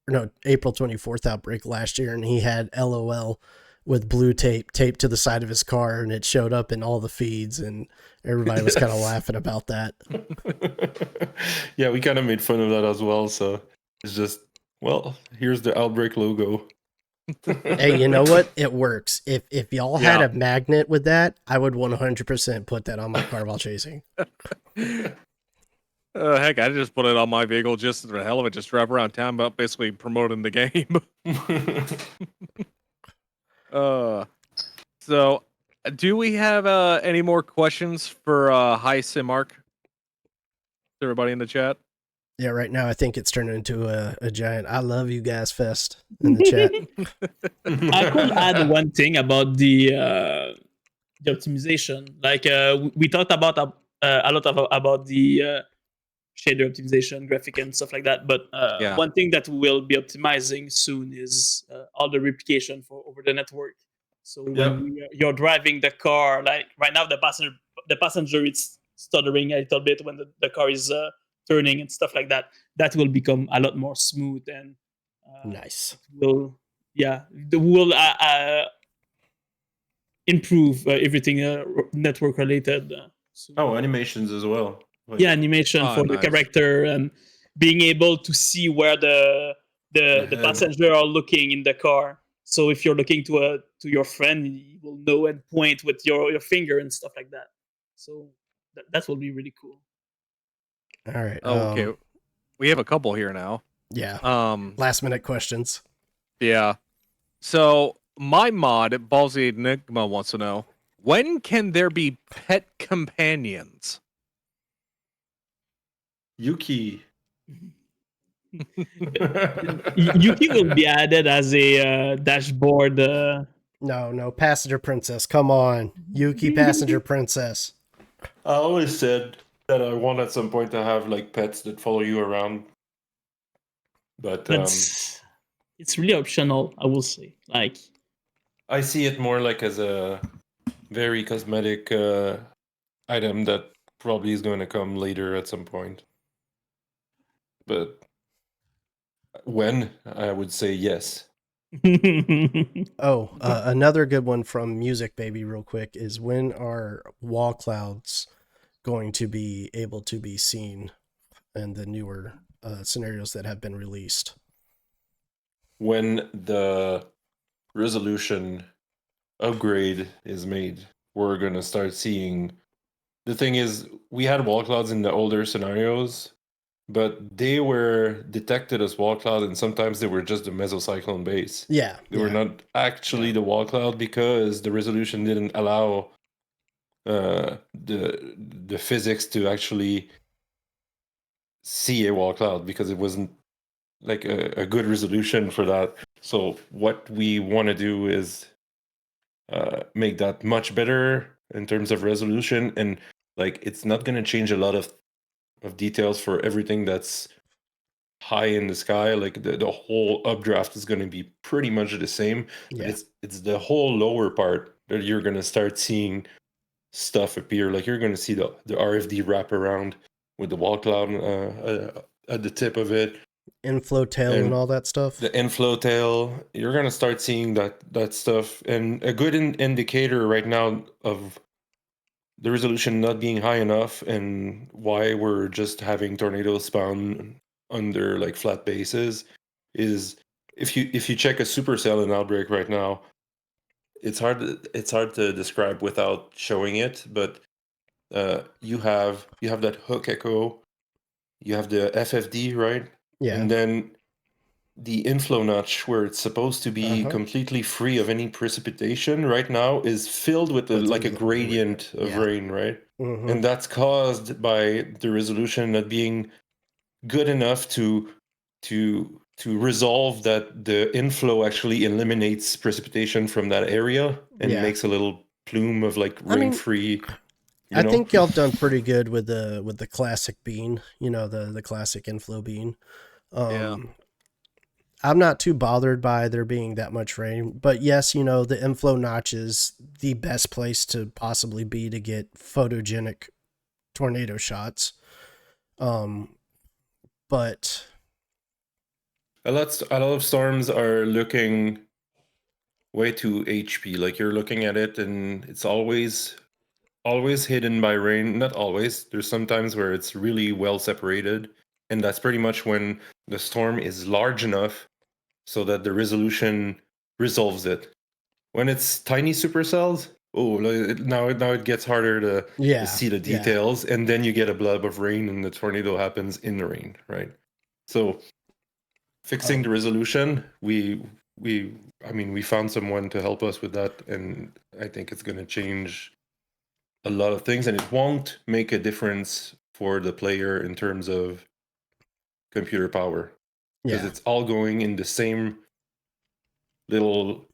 no, April 24th outbreak last year, and he had LOL with blue tape taped to the side of his car, and it showed up in all the feeds, and everybody was kind of Yes. laughing about that. Yeah, we kind of made fun of that as well. So it's just, well, here's the OUTBRK logo. Hey, you know what? It works. If y'all had Yeah. a magnet with that, I would 100% put that on my car while chasing. Heck, I just put it on my vehicle just for the hell of it, just drive around town, but basically promoting the game. So, do we have any more questions for Hice and Marc? Everybody in the chat? Yeah, right now I think it's turning into a giant "I love you guys" fest in the chat. I could add one thing about the optimization. Like we talked about a lot about the shader optimization, graphic, and stuff like that. But Yeah. one thing that we'll be optimizing soon is all the replication for over the network. So when you're driving the car, like right now, the passenger is stuttering a little bit when the car is turning and stuff like that. That will become a lot more smooth and Nice. will improve everything network related. Oh, animations as well. Like, Yeah, animation Oh, for the nice. character and being able to see where the head. passenger are looking in the car. So if you're looking to your friend, you will know and point with your finger and stuff like that. So that will be really cool. All right. Okay. We have a couple here now. Yeah. Um, Last minute questions. yeah. So my mod, Ballsy Enigma, wants to know, when can there be pet companions? Yuki. Yuki will be added as a dashboard. No, passenger princess. Come on, Yuki, passenger princess. I always said that I want at some point to have like pets that follow you around. But it's really optional, I will say. Like, I see it more like as a very cosmetic item that probably is going to come later at some point. But when, I would say yes. Oh, another good one from Music Baby, real quick, is when are wall clouds going to be able to be seen in the newer scenarios that have been released? When the resolution upgrade is made, we're going to start seeing. The thing is, we had wall clouds in the older scenarios, but they were detected as wall cloud, and sometimes they were just the mesocyclone base. Yeah. They were not actually the wall cloud because the resolution didn't allow the physics to actually see a wall cloud because it wasn't like a good resolution for that. So what we want to do is make that much better in terms of resolution, and like it's not going to change a lot of details for everything that's high in the sky. Like the whole updraft is going to be pretty much the same. Yeah. But it's the whole lower part that you're going to start seeing stuff appear. Like you're going to see the RFD wrap around, with the wall cloud at the tip of it. Inflow tail and all that stuff. The inflow tail, you're gonna start seeing that stuff, and a good indicator right now of the resolution not being high enough and why we're just having tornadoes spawn under like flat bases is if you check a supercell in Outbreak right now, it's hard to describe without showing it, but you have that hook echo, you have the FFD, right? Yeah. And then the inflow notch where it's supposed to be completely free of any precipitation right now is filled with like a gradient of rain, right? Mm-hmm. And that's caused by the resolution not being good enough to resolve that the inflow actually eliminates precipitation from that area and makes a little plume of like rain-free. I think y'all done pretty good with the classic bean, the classic inflow bean. I'm not too bothered by there being that much rain, but yes, the inflow notch is the best place to possibly be to get photogenic tornado shots. But a lot of storms are looking way too HP. Like you're looking at it and it's always hidden by rain. Not always. There's sometimes where it's really well separated, and that's pretty much when the storm is large enough so that the resolution resolves it. When it's tiny supercells, now it gets harder to see the details, and then you get a blob of rain and the tornado happens in the rain, right? So fixing the resolution, we found someone to help us with that, and I think it's going to change a lot of things, and it won't make a difference for the player in terms of computer power, because it's all going in the same little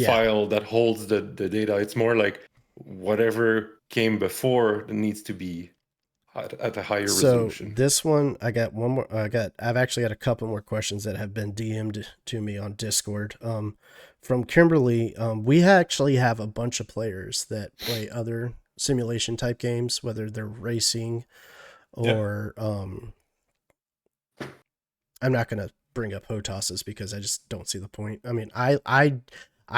file that holds the data. It's more like whatever came before needs to be at a higher resolution. So this one, I've actually got a couple more questions that have been DM'd to me on Discord. From Kimberly, we actually have a bunch of players that play other simulation type games, whether they're racing or I'm not going to bring up HOTASes because I just don't see the point. I mean, I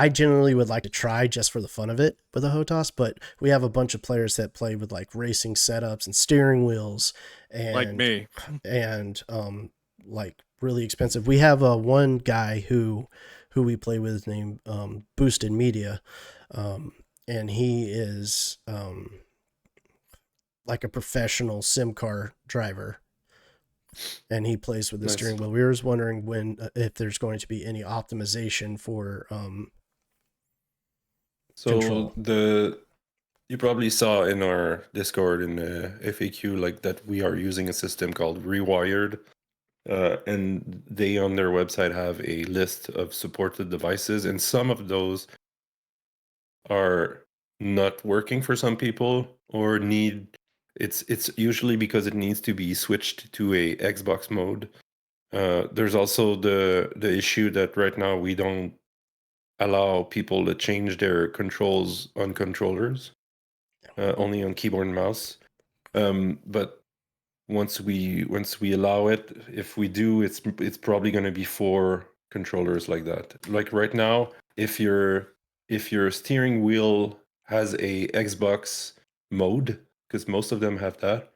generally would like to try just for the fun of it with a HOTAS, but we have a bunch of players that play with like racing setups and steering wheels and like me, and like really expensive. We have one guy who we play with named Boosted Media, and he is like a professional sim car driver. And he plays with the steering wheel. We were just wondering if there's going to be any optimization for control. You probably saw in our Discord in the FAQ like that we are using a system called Rewired, and they on their website have a list of supported devices, and some of those are not working for some people or need. It's usually because it needs to be switched to a Xbox mode. There's also the issue that right now we don't allow people to change their controls on controllers, only on keyboard and mouse. But once we allow it, if we do, it's probably going to be for controllers like that. Like right now, if your steering wheel has a Xbox mode, because most of them have that.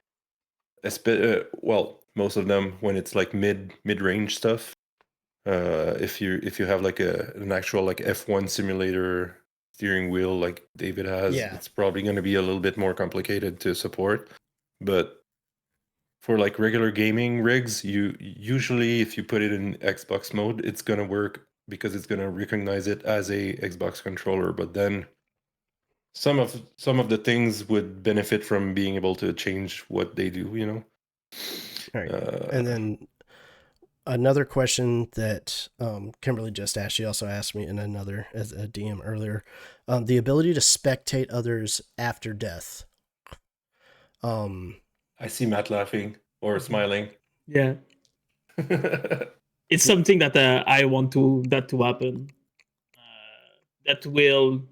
Most of them when it's like mid-range stuff. If you have like an actual like F1 simulator steering wheel like David has, it's probably going to be a little bit more complicated to support. But for like regular gaming rigs, you usually if you put it in Xbox mode, it's going to work because it's going to recognize it as a Xbox controller. But then some of the things would benefit from being able to change what they do, Right. And then another question that Kimberly just asked, she also asked me in another as a DM earlier, the ability to spectate others after death. I see Matt laughing or smiling. Yeah. It's something that I want that to happen. That will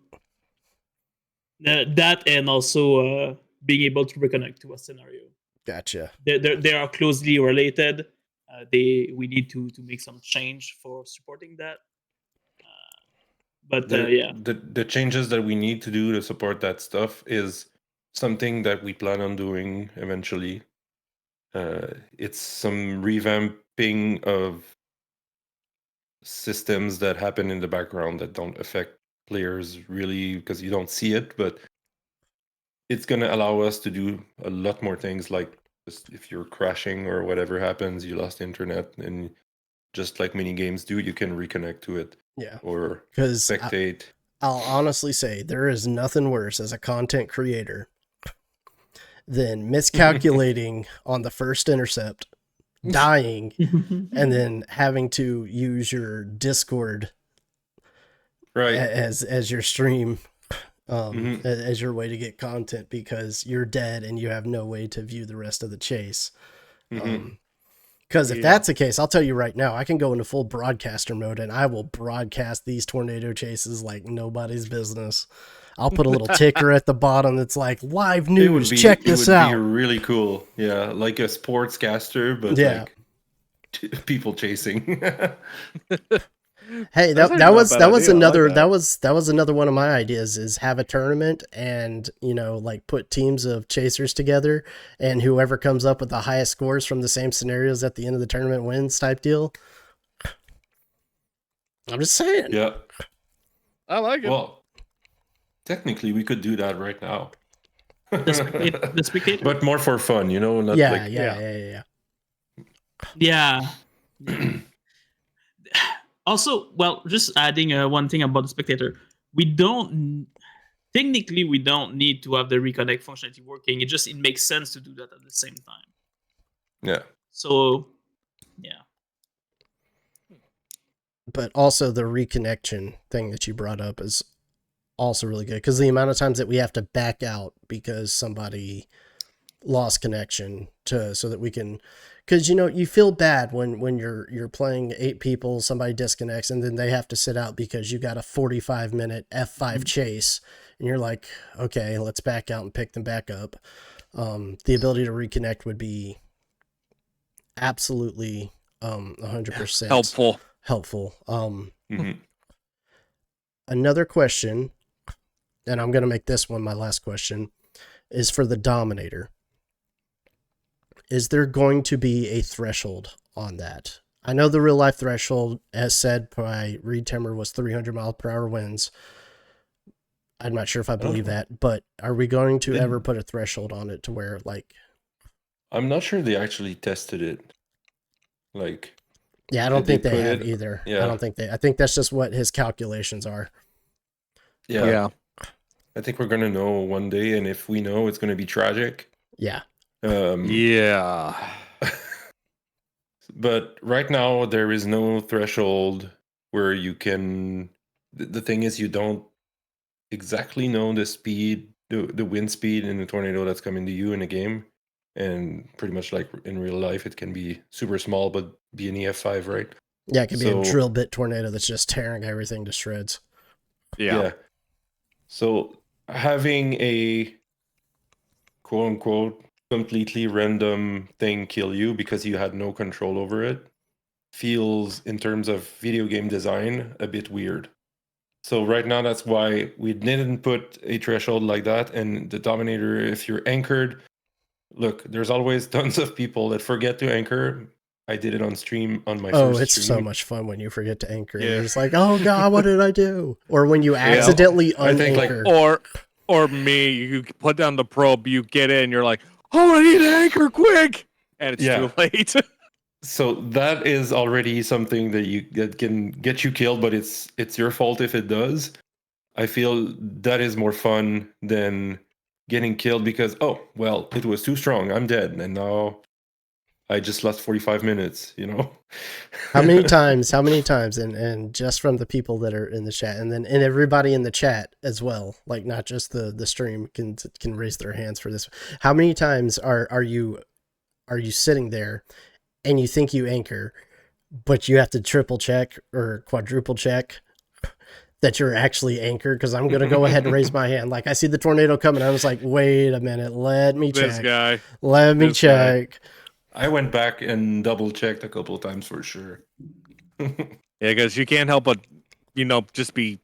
that and also being able to reconnect to a scenario. Gotcha. They are closely related. We need to make some change for supporting that. But yeah, the changes that we need to do to support that stuff is something that we plan on doing eventually. It's some revamping of systems that happen in the background that don't affect players really because you don't see it, but it's going to allow us to do a lot more things, like just if you're crashing or whatever happens, you lost internet, and just like mini games do, you can reconnect to it. Yeah. Or Because spectate. I'll honestly say there is nothing worse as a content creator than miscalculating on the first intercept, dying, and then having to use your Discord Right. as your stream, as your way to get content because you're dead and you have no way to view the rest of the chase. Because if that's the case, I'll tell you right now, I can go into full broadcaster mode and I will broadcast these tornado chases like nobody's business. I'll put a little ticker at the bottom that's like live news. Check this out. It would be really cool. Yeah, like a sportscaster, but like people chasing. Hey, that was another one of my ideas is have a tournament and, like put teams of chasers together and whoever comes up with the highest scores from the same scenarios at the end of the tournament wins type deal. I'm just saying. Yeah. I like it. Well, technically we could do that right now. The spectator. But more for fun, not Yeah. Also, well, just adding one thing about the spectator, technically we don't need to have the reconnect functionality working. It makes sense to do that at the same time. Yeah. So, yeah. But also the reconnection thing that you brought up is also really good because the amount of times that we have to back out because somebody lost connection so that we can, because you feel bad when you're playing 8 people, somebody disconnects and then they have to sit out because you got a 45-minute F5 chase and you're like, okay, let's back out and pick them back up. The ability to reconnect would be absolutely 100% helpful. Another question, and I'm going to make this one my last question, is for the Dominator. Is there going to be a threshold on that? I know the real life threshold, as said by Reed Timmer, was 300 mile per hour winds. I'm not sure if I believe that, but are we going to ever put a threshold on it to where I'm not sure they actually tested it. Yeah, I don't think they have either. Yeah. I think that's just what his calculations are. Yeah. I think we're going to know one day, and if we know, it's going to be tragic. Yeah. But right now there is no threshold where you can. The thing is, you don't exactly know the speed, the wind speed in the tornado that's coming to you in a game, and pretty much like in real life, it can be super small but be an EF5, right? Yeah, it could be a drill bit tornado that's just tearing everything to shreds. Yeah. So having a quote unquote completely random thing kill you because you had no control over it feels, in terms of video game design, a bit weird. So right now, that's why we didn't put a threshold like that. And the Dominator, if you're anchored, look, there's always tons of people that forget to anchor. I did it on stream on my first it's stream. so much fun when you forget to anchor. Yeah. You're just like, oh God, what did I do? Or when you accidentally unanchor. Or me, you put down the probe, you get in, you're like, oh, I need to anchor quick, and it's too late. So that is already something that can get you killed, but it's your fault if it does. I feel that is more fun than getting killed because, oh, well, it was too strong, I'm dead, and now I just lost 45 minutes, How many times, and just from the people that are in the chat, and everybody in the chat as well, like not just the stream can raise their hands for this. How many times are you sitting there and you think you anchor, but you have to triple check or quadruple check that you're actually anchored, because I'm gonna go ahead and raise my hand. Like I see the tornado coming, I was like, wait a minute, let me This check. guy. Let me This guy. check. I went back and double checked a couple of times for sure. Yeah, because you can't help but, just be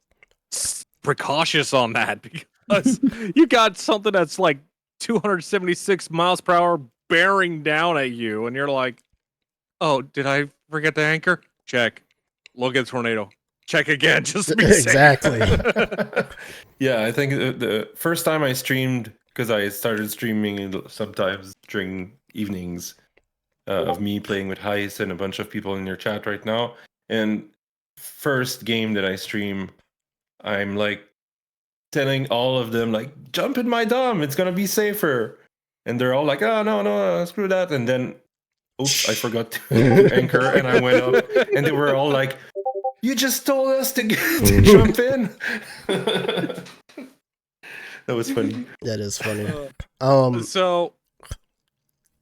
precautious on that because you got something that's like 276 miles per hour bearing down at you, and you're like, oh, did I forget the anchor? Check. Look at the tornado. Check again, just to be Exactly. safe. Yeah, I think the first time I streamed, because I started streaming sometimes during evenings of me playing with Hice and a bunch of people in your chat right now. And first game that I stream, I'm like telling all of them, like, jump in my dom, it's gonna be safer. And they're all like, oh, no, screw that. And then, oops, I forgot to anchor, and I went up, and they were all like, you just told us to jump in. That was funny. That is funny. So,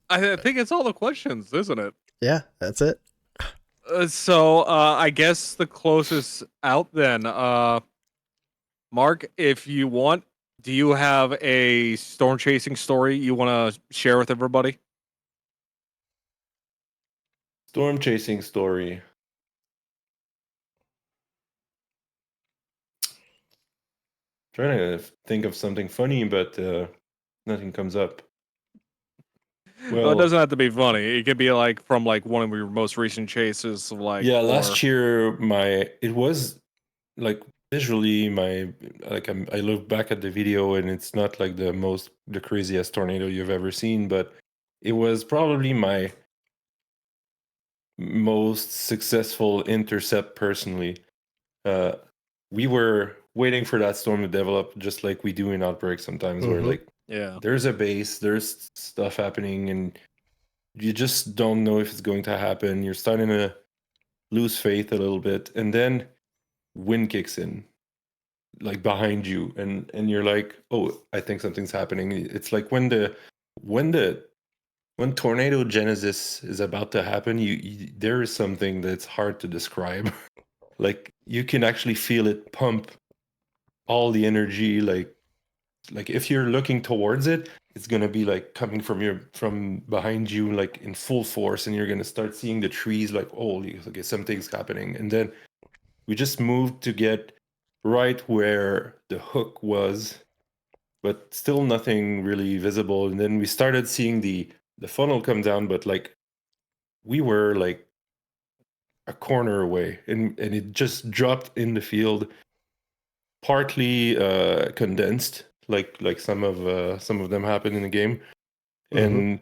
I think it's all the questions, isn't it? Yeah, that's it. So, I guess the closest out then, Mark, if you want, do you have a storm chasing story you want to share with everybody? Storm chasing story. Trying to think of something funny, but nothing comes up. Well, it doesn't have to be funny. It could be like from like one of your most recent chases, like yeah, last year it was like visually I look back at the video and it's not like the craziest tornado you've ever seen, but it was probably my most successful intercept personally. We were waiting for that storm to develop, just like we do in Outbreak sometimes, where like there's a base, there's stuff happening, and you just don't know if it's going to happen. You're starting to lose faith a little bit, and then wind kicks in, like behind you, and you're like, oh, I think something's happening. It's like when tornado genesis is about to happen, you there is something that's hard to describe. Like you can actually feel it pump all the energy, like if you're looking towards it, it's going to be like coming from behind you, like in full force, and you're going to start seeing the trees like, oh, okay, something's happening. And then we just moved to get right where the hook was, but still nothing really visible. And then we started seeing the funnel come down, but like we were like a corner away, and it just dropped in the field, partly condensed, like some of them happened in the game, and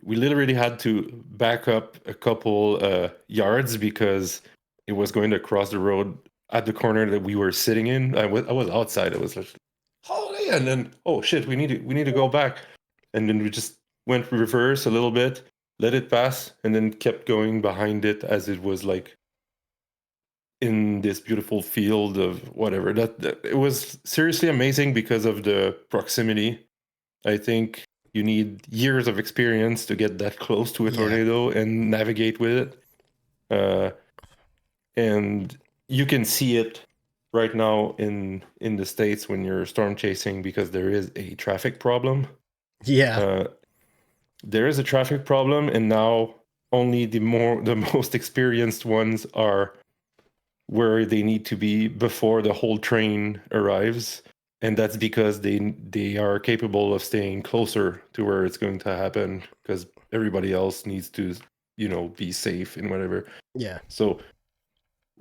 we literally had to back up a couple yards because it was going to cross the road at the corner that we were sitting in. I was outside. I was like, holy, and then oh shit, we need to go back, and then we just went reverse a little bit, let it pass, and then kept going behind it as it was like in this beautiful field of whatever. That it was seriously amazing because of the proximity. I think you need years of experience to get that close to a tornado and navigate with it. And you can see it right now in the States when you're storm chasing, because there is a traffic problem. There is a traffic problem, and now only the most experienced ones are where they need to be before the whole train arrives, and that's because they are capable of staying closer to where it's going to happen, because everybody else needs to be safe and whatever. So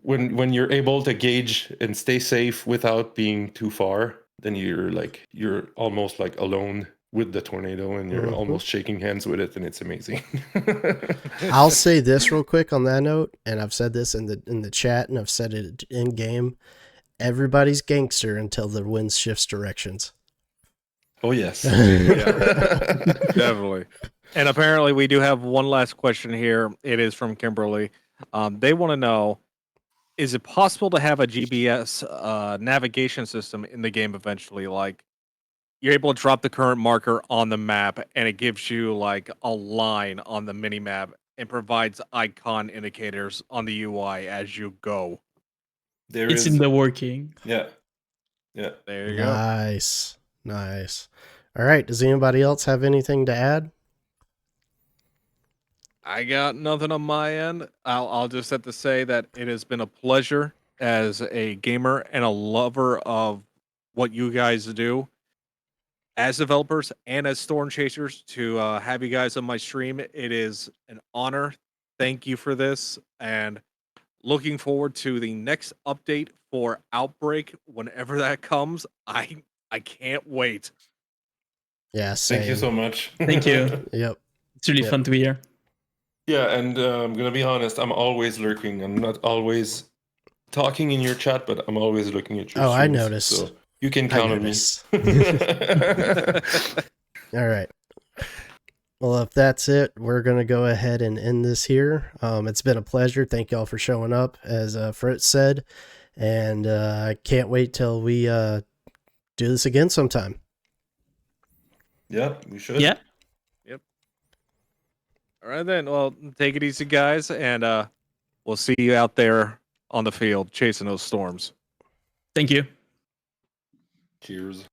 when you're able to gauge and stay safe without being too far, then you're almost like alone with the tornado, and you're almost shaking hands with it, and it's amazing. I'll say this real quick on that note, and I've said this in the chat, and I've said it in game. Everybody's gangster until the wind shifts directions. Oh yes, definitely. And apparently, we do have one last question here. It is from Kimberly. They want to know: is it possible to have a GPS navigation system in the game eventually? Like, you're able to drop the current marker on the map, and it gives you like a line on the mini map and provides icon indicators on the UI as you go. There It's is, in the working. yeah, yeah. There you go. Nice. All right. Does anybody else have anything to add? I got nothing on my end. I'll just have to say that it has been a pleasure as a gamer and a lover of what you guys do as developers and as storm chasers to have you guys on my stream. It is an honor. Thank you for this, and looking forward to the next update for Outbreak whenever that comes. I can't wait. Yeah, same. Thank you so much. Thank you. Yep. It's really fun to be here. Yeah, and I'm gonna be honest. I'm always lurking. I'm not always talking in your chat, but I'm always looking at your Oh, I streams, noticed. So you can count on me. All right. Well, if that's it, we're going to go ahead and end this here. It's been a pleasure. Thank y'all for showing up, as Fritz said. And I can't wait till we do this again sometime. Yeah, we should. Yeah. All right, then. Well, take it easy, guys, and we'll see you out there on the field chasing those storms. Thank you. Cheers.